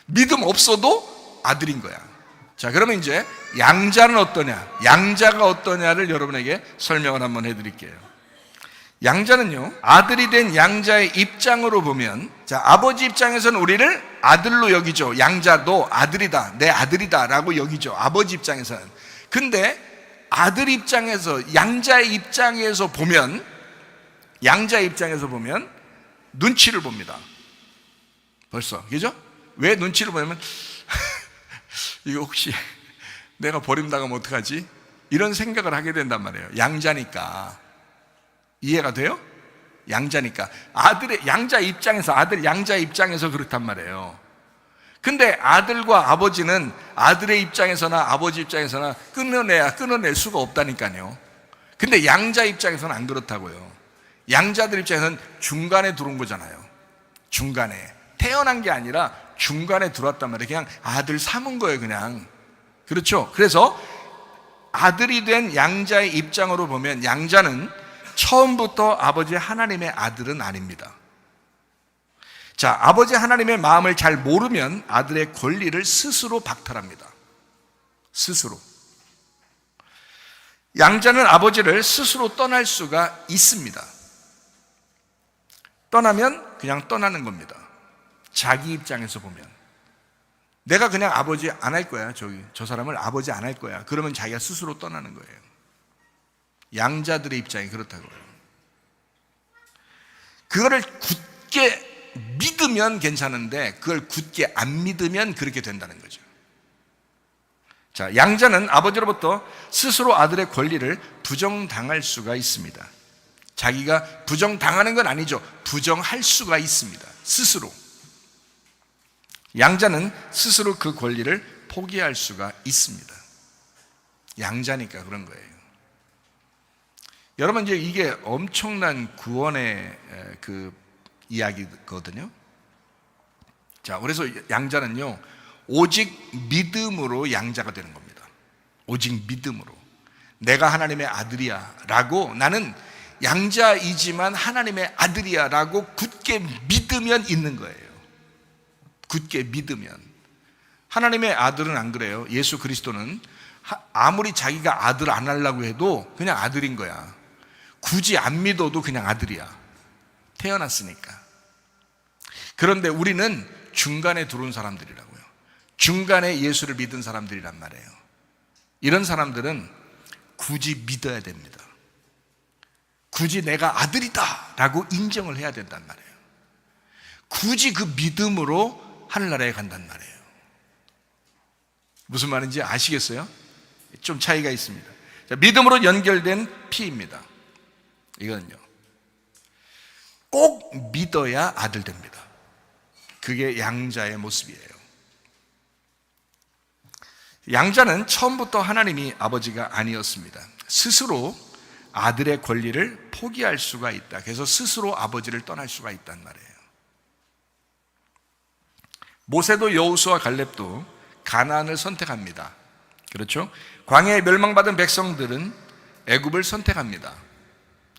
믿음 없어도 아들인 거야. 자, 그러면 이제 양자는 어떠냐, 양자가 어떠냐를 여러분에게 설명을 한번 해드릴게요. 양자는요, 아들이 된 양자의 입장으로 보면, 자, 아버지 입장에서는 우리를 아들로 여기죠. 양자도 아들이다, 내 아들이다 라고 여기죠. 아버지 입장에서는. 근데 아들 입장에서, 양자의 입장에서 보면 눈치를 봅니다. 벌써, 그죠? 왜 눈치를 보냐면 이거 혹시 내가 버림당하면 어떡하지? 이런 생각을 하게 된단 말이에요. 양자니까. 이해가 돼요? 양자니까. 양자 입장에서, 아들 양자 입장에서 그렇단 말이에요. 근데 아들과 아버지는 아들의 입장에서나 아버지 입장에서나 끊어낼 수가 없다니까요. 근데 양자 입장에서는 안 그렇다고요. 양자들 입장에서는 중간에 들어온 거잖아요. 중간에. 태어난 게 아니라 중간에 들어왔단 말이에요. 그냥 아들 삼은 거예요, 그냥. 그렇죠? 그래서 아들이 된 양자의 입장으로 보면 양자는 처음부터 아버지 하나님의 아들은 아닙니다. 자, 아버지 하나님의 마음을 잘 모르면 아들의 권리를 스스로 박탈합니다. 스스로. 양자는 아버지를 스스로 떠날 수가 있습니다. 떠나면 그냥 떠나는 겁니다. 자기 입장에서 보면. 내가 그냥 아버지 안 할 거야. 저 사람을 아버지 안 할 거야. 그러면 자기가 스스로 떠나는 거예요. 양자들의 입장이 그렇다고요. 그거를 굳게 믿으면 괜찮은데 그걸 굳게 안 믿으면 그렇게 된다는 거죠. 자, 양자는 아버지로부터 스스로 아들의 권리를 부정당할 수가 있습니다. 자기가 부정당하는 건 아니죠. 부정할 수가 있습니다. 스스로. 양자는 스스로 그 권리를 포기할 수가 있습니다. 양자니까 그런 거예요. 여러분, 이제 이게 엄청난 구원의 그 이야기거든요. 자, 그래서 양자는요, 오직 믿음으로 양자가 되는 겁니다. 오직 믿음으로. 내가 하나님의 아들이야 라고, 나는 양자이지만 하나님의 아들이야 라고 굳게 믿으면 있는 거예요. 굳게 믿으면. 하나님의 아들은 안 그래요. 예수 그리스도는 아무리 자기가 아들 안 하려고 해도 그냥 아들인 거야. 굳이 안 믿어도 그냥 아들이야. 태어났으니까. 그런데 우리는 중간에 들어온 사람들이라고요. 중간에 예수를 믿은 사람들이란 말이에요. 이런 사람들은 굳이 믿어야 됩니다. 굳이 내가 아들이다 라고 인정을 해야 된단 말이에요. 굳이 그 믿음으로 하늘나라에 간단 말이에요. 무슨 말인지 아시겠어요? 좀 차이가 있습니다. 자, 믿음으로 연결된 피입니다. 이거는요, 꼭 믿어야 아들 됩니다. 그게 양자의 모습이에요. 양자는 처음부터 하나님이 아버지가 아니었습니다. 스스로 아들의 권리를 포기할 수가 있다. 그래서 스스로 아버지를 떠날 수가 있단 말이에요. 모세도 여호수아 갈렙도 가나안을 선택합니다. 그렇죠? 광야에 멸망받은 백성들은 애굽을 선택합니다.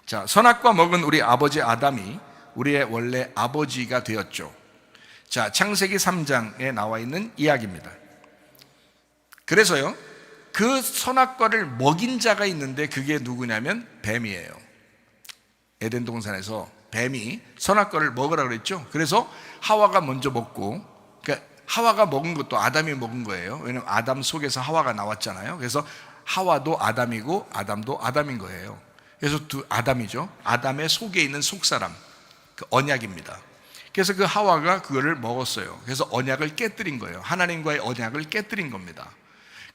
자, 선악과 먹은 우리 아버지 아담이 우리의 원래 아버지가 되었죠. 자, 창세기 3장에 나와 있는 이야기입니다. 그래서요, 그 선악과를 먹인 자가 있는데 그게 누구냐면 뱀이에요. 에덴 동산에서 뱀이 선악과를 먹으라고 그랬죠. 그래서 하와가 먼저 먹고, 그러니까 하와가 먹은 것도 아담이 먹은 거예요. 왜냐하면 아담 속에서 하와가 나왔잖아요. 그래서 하와도 아담이고 아담도 아담인 거예요. 그래서 두 아담이죠. 아담의 속에 있는 속사람, 그 언약입니다. 그래서 그 하와가 그거를 먹었어요. 그래서 언약을 깨뜨린 거예요. 하나님과의 언약을 깨뜨린 겁니다.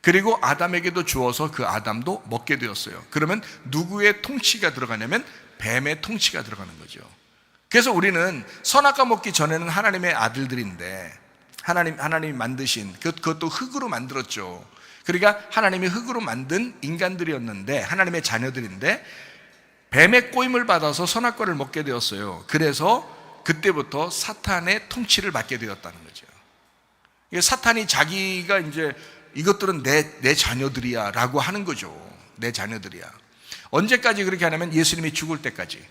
그리고 아담에게도 주어서 그 아담도 먹게 되었어요. 그러면 누구의 통치가 들어가냐면 뱀의 통치가 들어가는 거죠. 그래서 우리는 선악과 먹기 전에는 하나님의 아들들인데, 하나님이 만드신, 그것도 흙으로 만들었죠. 그러니까 하나님이 흙으로 만든 인간들이었는데, 하나님의 자녀들인데 뱀의 꼬임을 받아서 선악과를 먹게 되었어요. 그래서 그때부터 사탄의 통치를 받게 되었다는 거죠. 사탄이 자기가 이제 이것들은 내 자녀들이야 라고 하는 거죠. 내 자녀들이야. 언제까지 그렇게 하냐면 예수님이 죽을 때까지,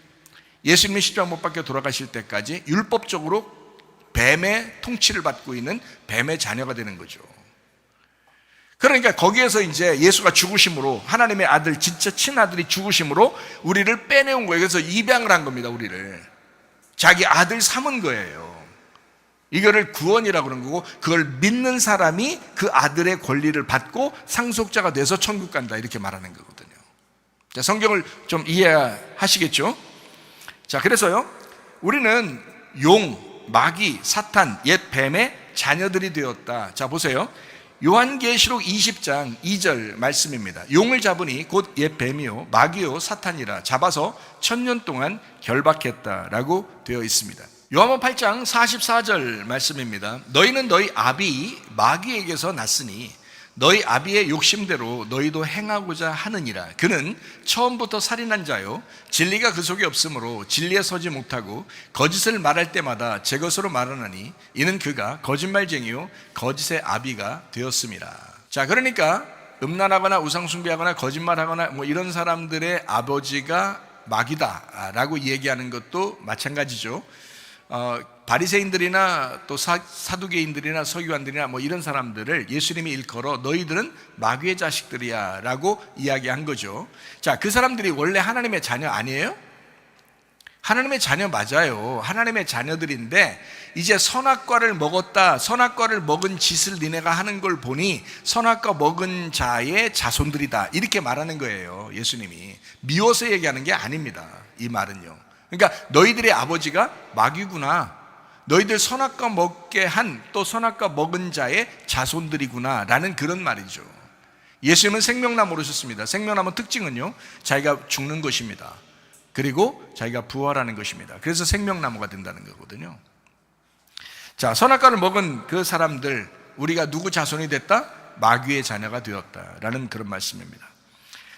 예수님이 십자가 못 박혀 돌아가실 때까지 율법적으로 뱀의 통치를 받고 있는 뱀의 자녀가 되는 거죠. 그러니까 거기에서 이제 예수가 죽으심으로, 하나님의 아들, 진짜 친아들이 죽으심으로 우리를 빼내온 거예요. 그래서 입양을 한 겁니다. 우리를 자기 아들 삼은 거예요. 이거를 구원이라고 그런 거고, 그걸 믿는 사람이 그 아들의 권리를 받고 상속자가 돼서 천국 간다, 이렇게 말하는 거거든요. 자, 성경을 좀 이해하시겠죠? 자, 그래서요, 우리는 용, 마귀, 사탄, 옛 뱀의 자녀들이 되었다. 자, 보세요. 요한계시록 20장 2절 말씀입니다. 용을 잡으니 곧 옛 뱀이요 마귀요 사탄이라 잡아서 1000년 동안 결박했다라고 되어 있습니다. 요한복음 8장 44절 말씀입니다. 너희는 너희 아비 마귀에게서 났으니 너희 아비의 욕심대로 너희도 행하고자 하느니라. 그는 처음부터 살인한 자요 진리가 그 속에 없으므로 진리에 서지 못하고 거짓을 말할 때마다 제 것으로 말하나니 이는 그가 거짓말쟁이요 거짓의 아비가 되었음이라. 자, 그러니까 음란하거나 우상숭배하거나 거짓말하거나 뭐 이런 사람들의 아버지가 마귀다라고 얘기하는 것도 마찬가지죠. 바리새인들이나 또 사두개인들이나 서기관들이나 뭐 이런 사람들을 예수님이 일컬어 너희들은 마귀의 자식들이야 라고 이야기한 거죠. 자, 그 사람들이 원래 하나님의 자녀 아니에요? 하나님의 자녀 맞아요. 하나님의 자녀들인데 이제 선악과를 먹었다, 선악과를 먹은 짓을 니네가 하는 걸 보니 선악과 먹은 자의 자손들이다 이렇게 말하는 거예요. 예수님이 미워서 얘기하는 게 아닙니다. 이 말은요, 그러니까 너희들의 아버지가 마귀구나, 너희들 선악과 먹게 한 또 선악과 먹은 자의 자손들이구나 라는 그런 말이죠. 예수님은 생명나무로 오셨습니다. 생명나무 특징은요, 자기가 죽는 것입니다. 그리고 자기가 부활하는 것입니다. 그래서 생명나무가 된다는 거거든요. 자, 선악과를 먹은 그 사람들, 우리가 누구 자손이 됐다? 마귀의 자녀가 되었다라는 그런 말씀입니다.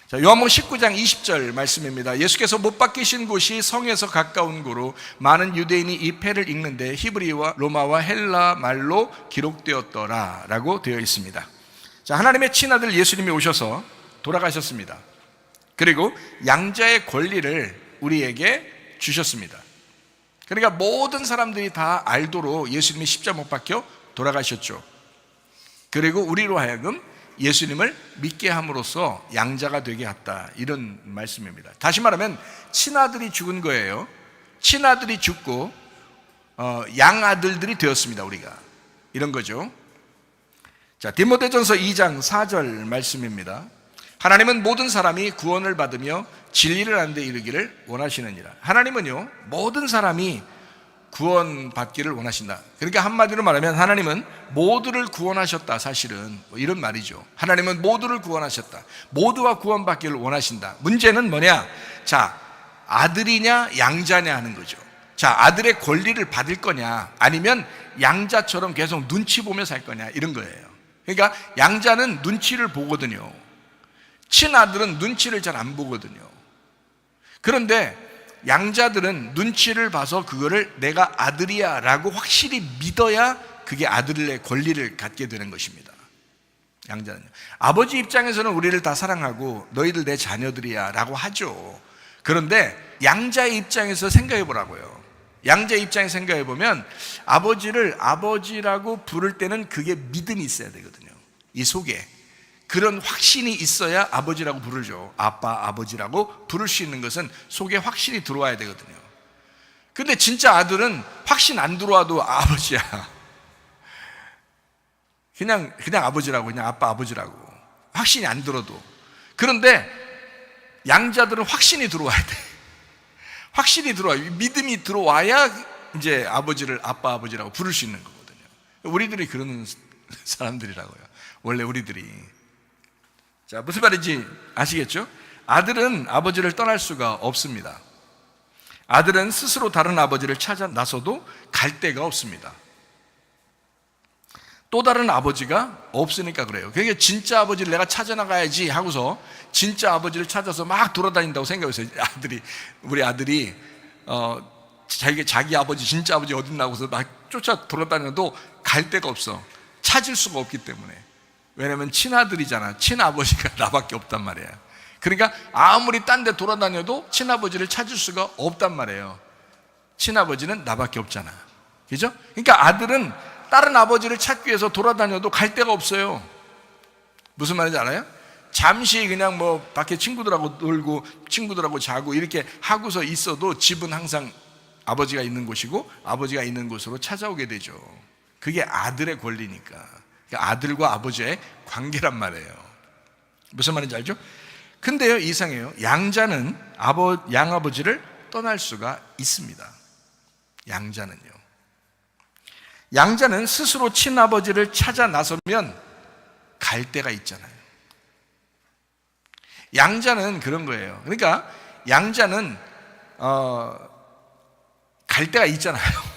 자, 요한복음 19장 20절 말씀입니다. 예수께서 못 박히신 곳이 성에서 가까운 곳으로 많은 유대인이 이 패를 읽는데 히브리와 로마와 헬라 말로 기록되었더라 라고 되어 있습니다. 자, 하나님의 친아들 예수님이 오셔서 돌아가셨습니다. 그리고 양자의 권리를 우리에게 주셨습니다. 그러니까 모든 사람들이 다 알도록 예수님이 십자가 못 박혀 돌아가셨죠. 그리고 우리로 하여금 예수님을 믿게 함으로써 양자가 되게 했다, 이런 말씀입니다. 다시 말하면 친아들이 죽은 거예요. 친아들이 죽고 양아들들이 되었습니다. 우리가 이런 거죠. 자, 디모데전서 2장 4절 말씀입니다. 하나님은 모든 사람이 구원을 받으며 진리를 아는 데 이르기를 원하시느니라. 하나님은요, 모든 사람이 구원받기를 원하신다. 그러니까 한마디로 말하면 하나님은 모두를 구원하셨다, 사실은 이런 말이죠. 하나님은 모두를 구원하셨다, 모두가 구원받기를 원하신다. 문제는 뭐냐? 자, 아들이냐 양자냐 하는 거죠. 자, 아들의 권리를 받을 거냐 아니면 양자처럼 계속 눈치 보며 살 거냐, 이런 거예요. 그러니까 양자는 눈치를 보거든요. 친아들은 눈치를 잘 안 보거든요. 그런데 양자들은 눈치를 봐서 그거를 내가 아들이야 라고 확실히 믿어야 그게 아들의 권리를 갖게 되는 것입니다. 양자는요. 아버지 입장에서는 우리를 다 사랑하고 너희들 내 자녀들이야 라고 하죠. 그런데 양자의 입장에서 생각해 보라고요. 양자의 입장에서 생각해 보면 아버지를 아버지라고 부를 때는 그게 믿음이 있어야 되거든요. 이 속에 그런 확신이 있어야 아버지라고 부르죠. 아빠, 아버지라고 부를 수 있는 것은 속에 확신이 들어와야 되거든요. 근데 진짜 아들은 확신 안 들어와도 아버지야. 그냥 아버지라고, 그냥 아빠, 아버지라고. 확신이 안 들어도. 그런데 양자들은 확신이 들어와야 돼. 확신이 들어와요. 믿음이 들어와야 이제 아버지를 아빠, 아버지라고 부를 수 있는 거거든요. 우리들이 그런 사람들이라고요. 원래 우리들이. 자, 무슨 말인지 아시겠죠? 아들은 아버지를 떠날 수가 없습니다. 아들은 스스로 다른 아버지를 찾아 나서도 갈 데가 없습니다. 또 다른 아버지가 없으니까 그래요. 그러니까 진짜 아버지를 내가 찾아 나가야지 하고서 진짜 아버지를 찾아서 막 돌아다닌다고 생각했어요. 우리 아들이 자기 아버지, 진짜 아버지 어딨나 하고서 막 쫓아 돌아다녀도 갈 데가 없어. 찾을 수가 없기 때문에. 왜냐면 친아들이잖아. 친아버지가 나밖에 없단 말이야. 그러니까 아무리 딴 데 돌아다녀도 친아버지를 찾을 수가 없단 말이에요. 친아버지는 나밖에 없잖아. 그죠? 그러니까 아들은 다른 아버지를 찾기 위해서 돌아다녀도 갈 데가 없어요. 무슨 말인지 알아요? 잠시 그냥 뭐 밖에 친구들하고 놀고 친구들하고 자고 이렇게 하고서 있어도 집은 항상 아버지가 있는 곳이고 아버지가 있는 곳으로 찾아오게 되죠. 그게 아들의 권리니까. 아들과 아버지의 관계란 말이에요. 무슨 말인지 알죠? 근데요, 이상해요. 양자는 양아버지를 떠날 수가 있습니다. 양자는요. 양자는 스스로 친아버지를 찾아 나서면 갈 데가 있잖아요. 양자는 그런 거예요. 그러니까 양자는 갈 데가 있잖아요.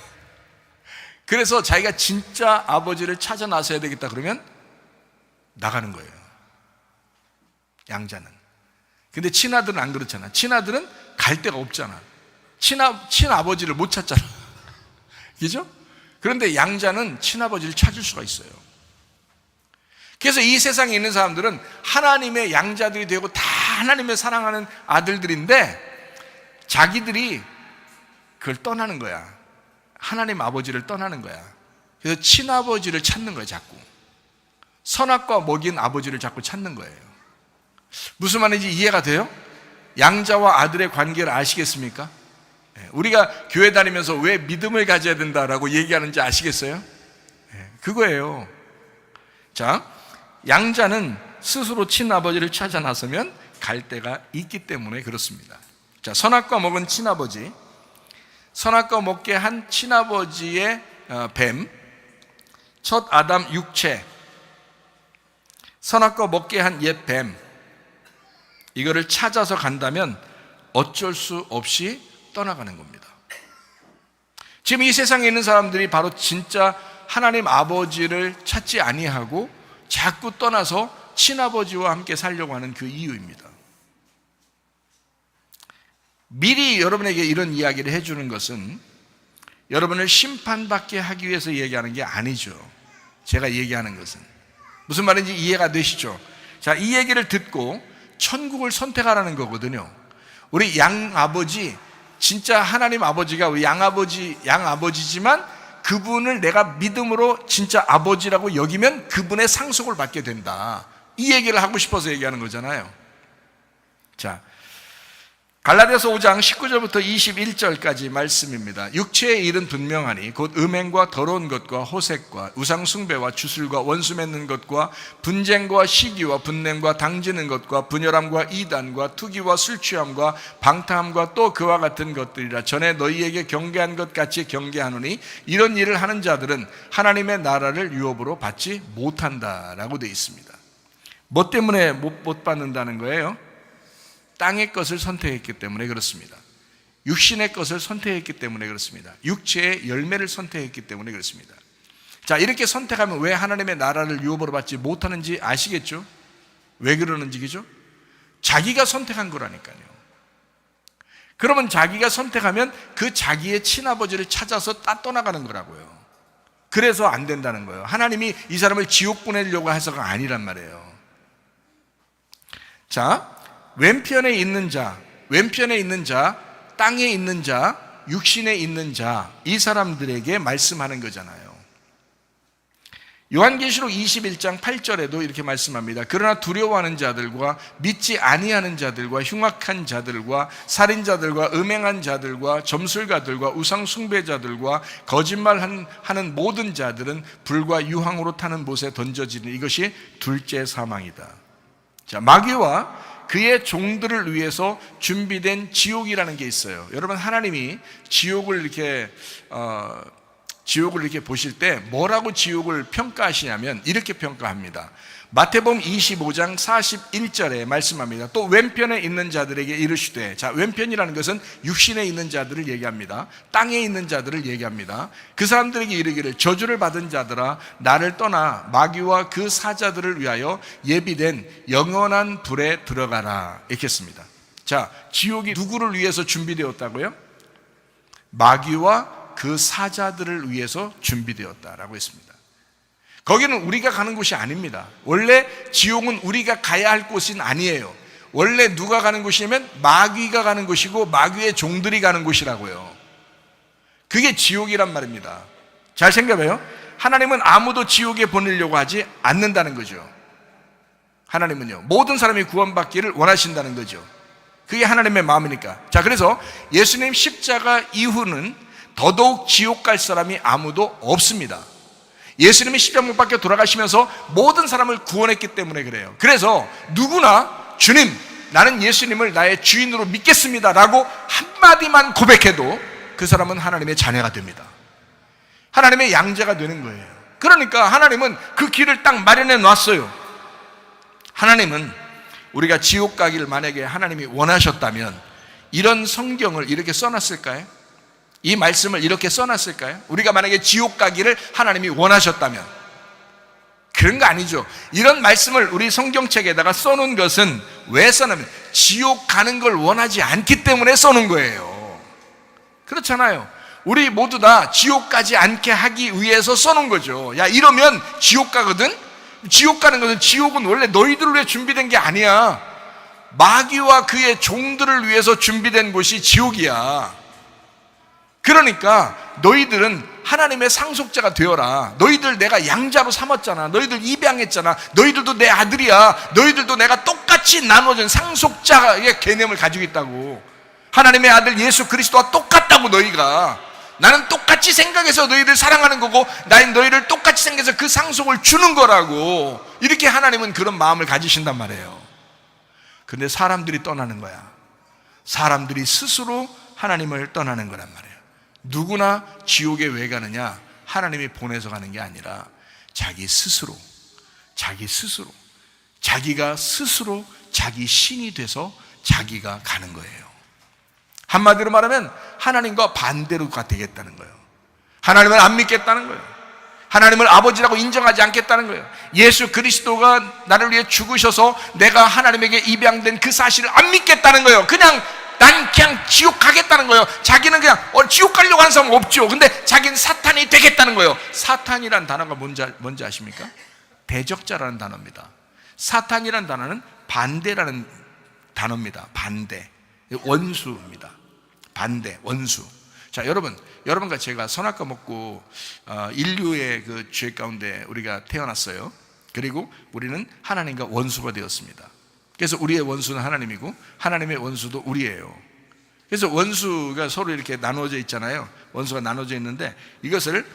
그래서 자기가 진짜 아버지를 찾아 나서야 되겠다 그러면 나가는 거예요. 양자는. 근데 친아들은 안 그렇잖아. 친아들은 갈 데가 없잖아. 친아버지를 못 찾잖아. 그죠? 그런데 양자는 친아버지를 찾을 수가 있어요. 그래서 이 세상에 있는 사람들은 하나님의 양자들이 되고 다 하나님의 사랑하는 아들들인데 자기들이 그걸 떠나는 거야. 하나님 아버지를 떠나는 거야. 그래서 친아버지를 찾는 거야, 자꾸. 선악과 먹인 아버지를 자꾸 찾는 거예요. 무슨 말인지 이해가 돼요? 양자와 아들의 관계를 아시겠습니까? 우리가 교회 다니면서 왜 믿음을 가져야 된다라고 얘기하는지 아시겠어요? 그거예요. 자, 양자는 스스로 친아버지를 찾아 나서면 갈 데가 있기 때문에 그렇습니다. 자, 선악과 먹은 친아버지, 선악과 먹게 한 친아버지의 뱀, 첫 아담 육체, 선악과 먹게 한 옛 뱀, 이거를 찾아서 간다면 어쩔 수 없이 떠나가는 겁니다. 지금 이 세상에 있는 사람들이 바로 진짜 하나님 아버지를 찾지 아니하고 자꾸 떠나서 친아버지와 함께 살려고 하는 그 이유입니다. 미리 여러분에게 이런 이야기를 해주는 것은 여러분을 심판받게 하기 위해서 얘기하는 게 아니죠. 제가 얘기하는 것은 무슨 말인지 이해가 되시죠? 자, 이 얘기를 듣고 천국을 선택하라는 거거든요. 우리 양아버지, 진짜 하나님 아버지가 우리 양아버지지만 그분을 내가 믿음으로 진짜 아버지라고 여기면 그분의 상속을 받게 된다. 이 얘기를 하고 싶어서 얘기하는 거잖아요. 자, 갈라디아서 5장 19절부터 21절까지 말씀입니다. 육체의 일은 분명하니 곧 음행과 더러운 것과 호색과 우상숭배와 주술과 원수 맺는 것과 분쟁과 시기와 분냄과 당지는 것과 분열함과 이단과 투기와 술취함과 방탕함과 또 그와 같은 것들이라. 전에 너희에게 경계한 것 같이 경계하노니 이런 일을 하는 자들은 하나님의 나라를 유업으로 받지 못한다라고 되어 있습니다. 뭐 때문에 못 받는다는 거예요? 땅의 것을 선택했기 때문에 그렇습니다. 육신의 것을 선택했기 때문에 그렇습니다. 육체의 열매를 선택했기 때문에 그렇습니다. 자, 이렇게 선택하면 왜 하나님의 나라를 유업으로 받지 못하는지 아시겠죠? 왜 그러는지, 그죠? 자기가 선택한 거라니까요. 그러면 자기가 선택하면 그 자기의 친아버지를 찾아서 떠나가는 거라고요. 그래서 안 된다는 거예요. 하나님이 이 사람을 지옥 보내려고 해서가 아니란 말이에요. 자, 왼편에 있는 자, 땅에 있는 자, 육신에 있는 자, 이 사람들에게 말씀하는 거잖아요. 요한계시록 21장 8절에도 이렇게 말씀합니다. 그러나 두려워하는 자들과 믿지 아니하는 자들과 흉악한 자들과 살인자들과 음행한 자들과 점술가들과 우상숭배자들과 거짓말하는 모든 자들은 불과 유황으로 타는 못에 던져지는 이것이 둘째 사망이다. 자, 마귀와 그의 종들을 위해서 준비된 지옥이라는 게 있어요. 여러분, 하나님이 지옥을 이렇게 보실 때 뭐라고 지옥을 평가하시냐면 이렇게 평가합니다. 마태복음 25장 41절에 말씀합니다. 또 왼편에 있는 자들에게 이르시되, 자, 왼편이라는 것은 육신에 있는 자들을 얘기합니다. 땅에 있는 자들을 얘기합니다. 그 사람들에게 이르기를 저주를 받은 자들아 나를 떠나 마귀와 그 사자들을 위하여 예비된 영원한 불에 들어가라, 이렇게 했습니다. 자, 지옥이 누구를 위해서 준비되었다고요? 마귀와 그 사자들을 위해서 준비되었다라고 했습니다. 거기는 우리가 가는 곳이 아닙니다. 원래 지옥은 우리가 가야 할 곳은 아니에요. 원래 누가 가는 곳이냐면 마귀가 가는 곳이고 마귀의 종들이 가는 곳이라고요. 그게 지옥이란 말입니다. 잘 생각해요. 하나님은 아무도 지옥에 보내려고 하지 않는다는 거죠. 하나님은요, 모든 사람이 구원받기를 원하신다는 거죠. 그게 하나님의 마음이니까. 자, 그래서 예수님 십자가 이후는 더더욱 지옥 갈 사람이 아무도 없습니다. 예수님이 십자가 못 박혀 돌아가시면서 모든 사람을 구원했기 때문에 그래요. 그래서 누구나 주님, 나는 예수님을 나의 주인으로 믿겠습니다 라고 한마디만 고백해도 그 사람은 하나님의 자녀가 됩니다. 하나님의 양자가 되는 거예요. 그러니까 하나님은 그 길을 딱 마련해 놨어요. 하나님은 우리가 지옥 가기를 만약에 하나님이 원하셨다면 이런 성경을 이렇게 써놨을까요? 이 말씀을 이렇게 써놨을까요? 우리가 만약에 지옥 가기를 하나님이 원하셨다면 그런 거 아니죠. 이런 말씀을 우리 성경책에다가 써놓은 것은 왜 써냐면 지옥 가는 걸 원하지 않기 때문에 써놓은 거예요. 그렇잖아요. 우리 모두 다 지옥 가지 않게 하기 위해서 써놓은 거죠. 야, 이러면 지옥 가거든? 지옥 가는 것은, 지옥은 원래 너희들을 위해 준비된 게 아니야. 마귀와 그의 종들을 위해서 준비된 곳이 지옥이야. 그러니까 너희들은 하나님의 상속자가 되어라. 너희들 내가 양자로 삼았잖아. 너희들 입양했잖아. 너희들도 내 아들이야. 너희들도 내가 똑같이 나눠준 상속자의 개념을 가지고 있다고. 하나님의 아들 예수 그리스도와 똑같다고. 너희가 나는 똑같이 생각해서 너희들 사랑하는 거고, 나는 너희를 똑같이 생각해서 그 상속을 주는 거라고. 이렇게 하나님은 그런 마음을 가지신단 말이에요. 근데 사람들이 떠나는 거야. 사람들이 스스로 하나님을 떠나는 거란 말이에요. 누구나 지옥에 왜 가느냐? 하나님이 보내서 가는 게 아니라 자기 스스로 자기가 스스로 자기 신이 돼서 자기가 가는 거예요. 한마디로 말하면 하나님과 반대로 되겠다는 거예요. 하나님을 안 믿겠다는 거예요. 하나님을 아버지라고 인정하지 않겠다는 거예요. 예수 그리스도가 나를 위해 죽으셔서 내가 하나님에게 입양된 그 사실을 안 믿겠다는 거예요. 난 그냥 지옥 가겠다는 거예요. 자기는 그냥 지옥 가려고 하는 사람은 없죠. 근데 자기는 사탄이 되겠다는 거예요. 사탄이란 단어가 뭔지 아십니까? 대적자라는 단어입니다. 사탄이란 단어는 반대라는 단어입니다. 반대, 원수입니다. 반대, 원수. 자, 여러분과 제가 선악과 먹고 인류의 그 죄 가운데 우리가 태어났어요. 그리고 우리는 하나님과 원수가 되었습니다. 그래서 우리의 원수는 하나님이고 하나님의 원수도 우리예요. 그래서 원수가 서로 이렇게 나눠져 있잖아요. 원수가 나눠져 있는데 이것을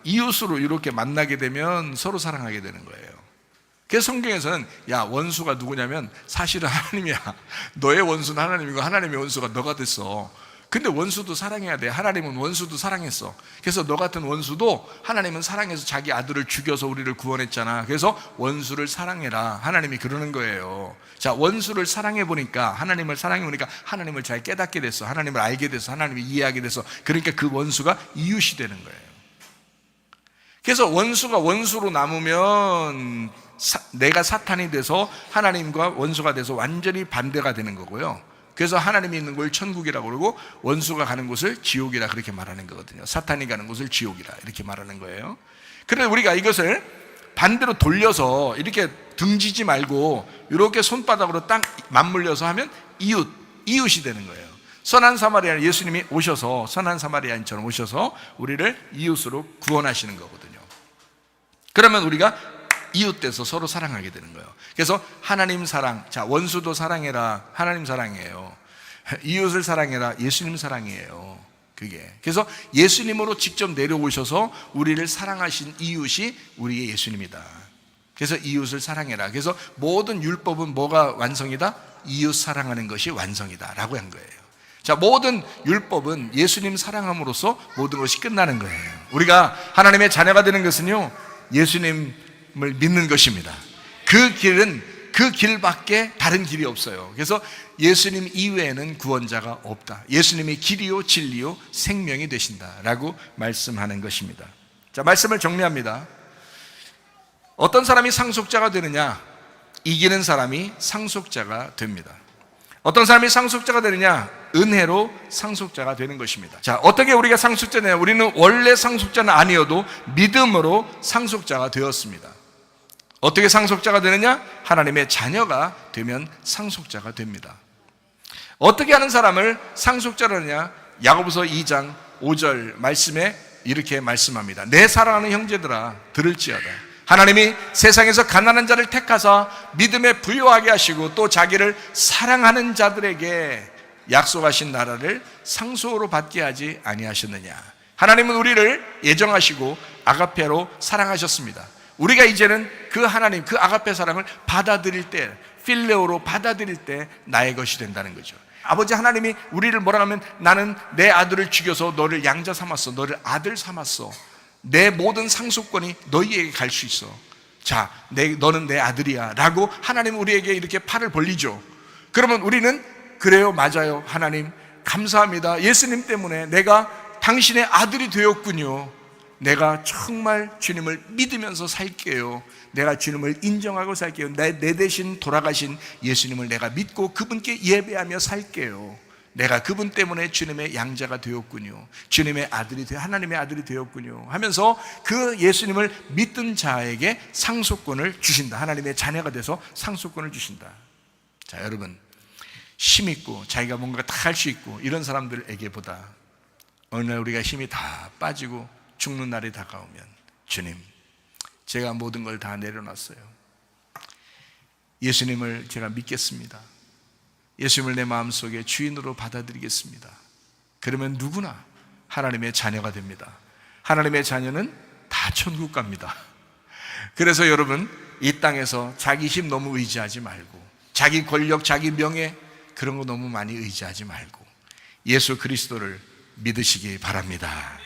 이웃으로 이렇게 만나게 되면 서로 사랑하게 되는 거예요. 그래서 성경에서는 야, 원수가 누구냐면 사실은 하나님이야. 너의 원수는 하나님이고 하나님의 원수가 너가 됐어. 근데 원수도 사랑해야 돼. 하나님은 원수도 사랑했어. 그래서 너 같은 원수도 하나님은 사랑해서 자기 아들을 죽여서 우리를 구원했잖아. 그래서 원수를 사랑해라. 하나님이 그러는 거예요. 자, 원수를 사랑해 보니까, 하나님을 사랑해 보니까 하나님을 잘 깨닫게 됐어. 하나님을 알게 됐어. 하나님을 이해하게 됐어. 그러니까 그 원수가 이웃이 되는 거예요. 그래서 원수가 원수로 남으면 내가 사탄이 돼서 하나님과 원수가 돼서 완전히 반대가 되는 거고요. 그래서 하나님이 있는 곳을 천국이라고 그러고 원수가 가는 곳을 지옥이라 그렇게 말하는 거거든요. 사탄이 가는 곳을 지옥이라 이렇게 말하는 거예요. 그래서 우리가 이것을 반대로 돌려서 이렇게 등지지 말고 이렇게 손바닥으로 딱 맞물려서 하면 이웃이 되는 거예요. 선한 사마리아인 예수님이 오셔서 선한 사마리아인처럼 오셔서 우리를 이웃으로 구원하시는 거거든요. 그러면 우리가 이웃 돼서 서로 사랑하게 되는 거예요. 그래서 하나님 사랑, 자, 원수도 사랑해라. 하나님 사랑이에요. 이웃을 사랑해라. 예수님 사랑이에요. 그게. 그래서 예수님으로 직접 내려오셔서 우리를 사랑하신 이웃이 우리의 예수님이다. 그래서 이웃을 사랑해라. 그래서 모든 율법은 뭐가 완성이다? 이웃 사랑하는 것이 완성이다 라고 한 거예요. 자, 모든 율법은 예수님 사랑함으로써 모든 것이 끝나는 거예요. 우리가 하나님의 자녀가 되는 것은요, 예수님을 믿는 것입니다. 그 길밖에 다른 길이 없어요. 그래서 예수님 이외에는 구원자가 없다. 예수님이 길이요 진리요 생명이 되신다라고 말씀하는 것입니다. 자, 말씀을 정리합니다. 어떤 사람이 상속자가 되느냐? 이기는 사람이 상속자가 됩니다. 어떤 사람이 상속자가 되느냐? 은혜로 상속자가 되는 것입니다. 자, 어떻게 우리가 상속자냐? 우리는 원래 상속자는 아니어도 믿음으로 상속자가 되었습니다. 어떻게 상속자가 되느냐? 하나님의 자녀가 되면 상속자가 됩니다. 어떻게 하는 사람을 상속자로 하느냐? 야고보서 2장 5절 말씀에 이렇게 말씀합니다. 내 사랑하는 형제들아 들을지어다. 하나님이 세상에서 가난한 자를 택하사 믿음에 부요하게 하시고 또 자기를 사랑하는 자들에게 약속하신 나라를 상속으로 받게 하지 아니하셨느냐. 하나님은 우리를 예정하시고 아가페로 사랑하셨습니다. 우리가 이제는 그 하나님, 그 아가페 사랑을 받아들일 때, 필레오로 받아들일 때 나의 것이 된다는 거죠. 아버지 하나님이 우리를 뭐라 하면 나는 내 아들을 죽여서 너를 양자 삼았어. 너를 아들 삼았어. 내 모든 상속권이 너희에게 갈 수 있어. 자, 너는 내 아들이야 라고 하나님은 우리에게 이렇게 팔을 벌리죠. 그러면 우리는 그래요, 맞아요, 하나님 감사합니다. 예수님 때문에 내가 당신의 아들이 되었군요. 내가 정말 주님을 믿으면서 살게요. 내가 주님을 인정하고 살게요. 내 대신 돌아가신 예수님을 내가 믿고 그분께 예배하며 살게요. 내가 그분 때문에 주님의 양자가 되었군요. 주님의 아들이 하나님의 아들이 되었군요 하면서 그 예수님을 믿던 자에게 상속권을 주신다. 하나님의 자녀가 돼서 상속권을 주신다. 자, 여러분, 힘 있고 자기가 뭔가 다 할 수 있고 이런 사람들에게보다 어느 날 우리가 힘이 다 빠지고 죽는 날이 다가오면, 주님, 제가 모든 걸 다 내려놨어요. 예수님을 제가 믿겠습니다. 예수님을 내 마음속에 주인으로 받아들이겠습니다. 그러면 누구나 하나님의 자녀가 됩니다. 하나님의 자녀는 다 천국 갑니다. 그래서 여러분, 이 땅에서 자기 힘 너무 의지하지 말고, 자기 권력, 자기 명예 그런 거 너무 많이 의지하지 말고 예수 그리스도를 믿으시기 바랍니다.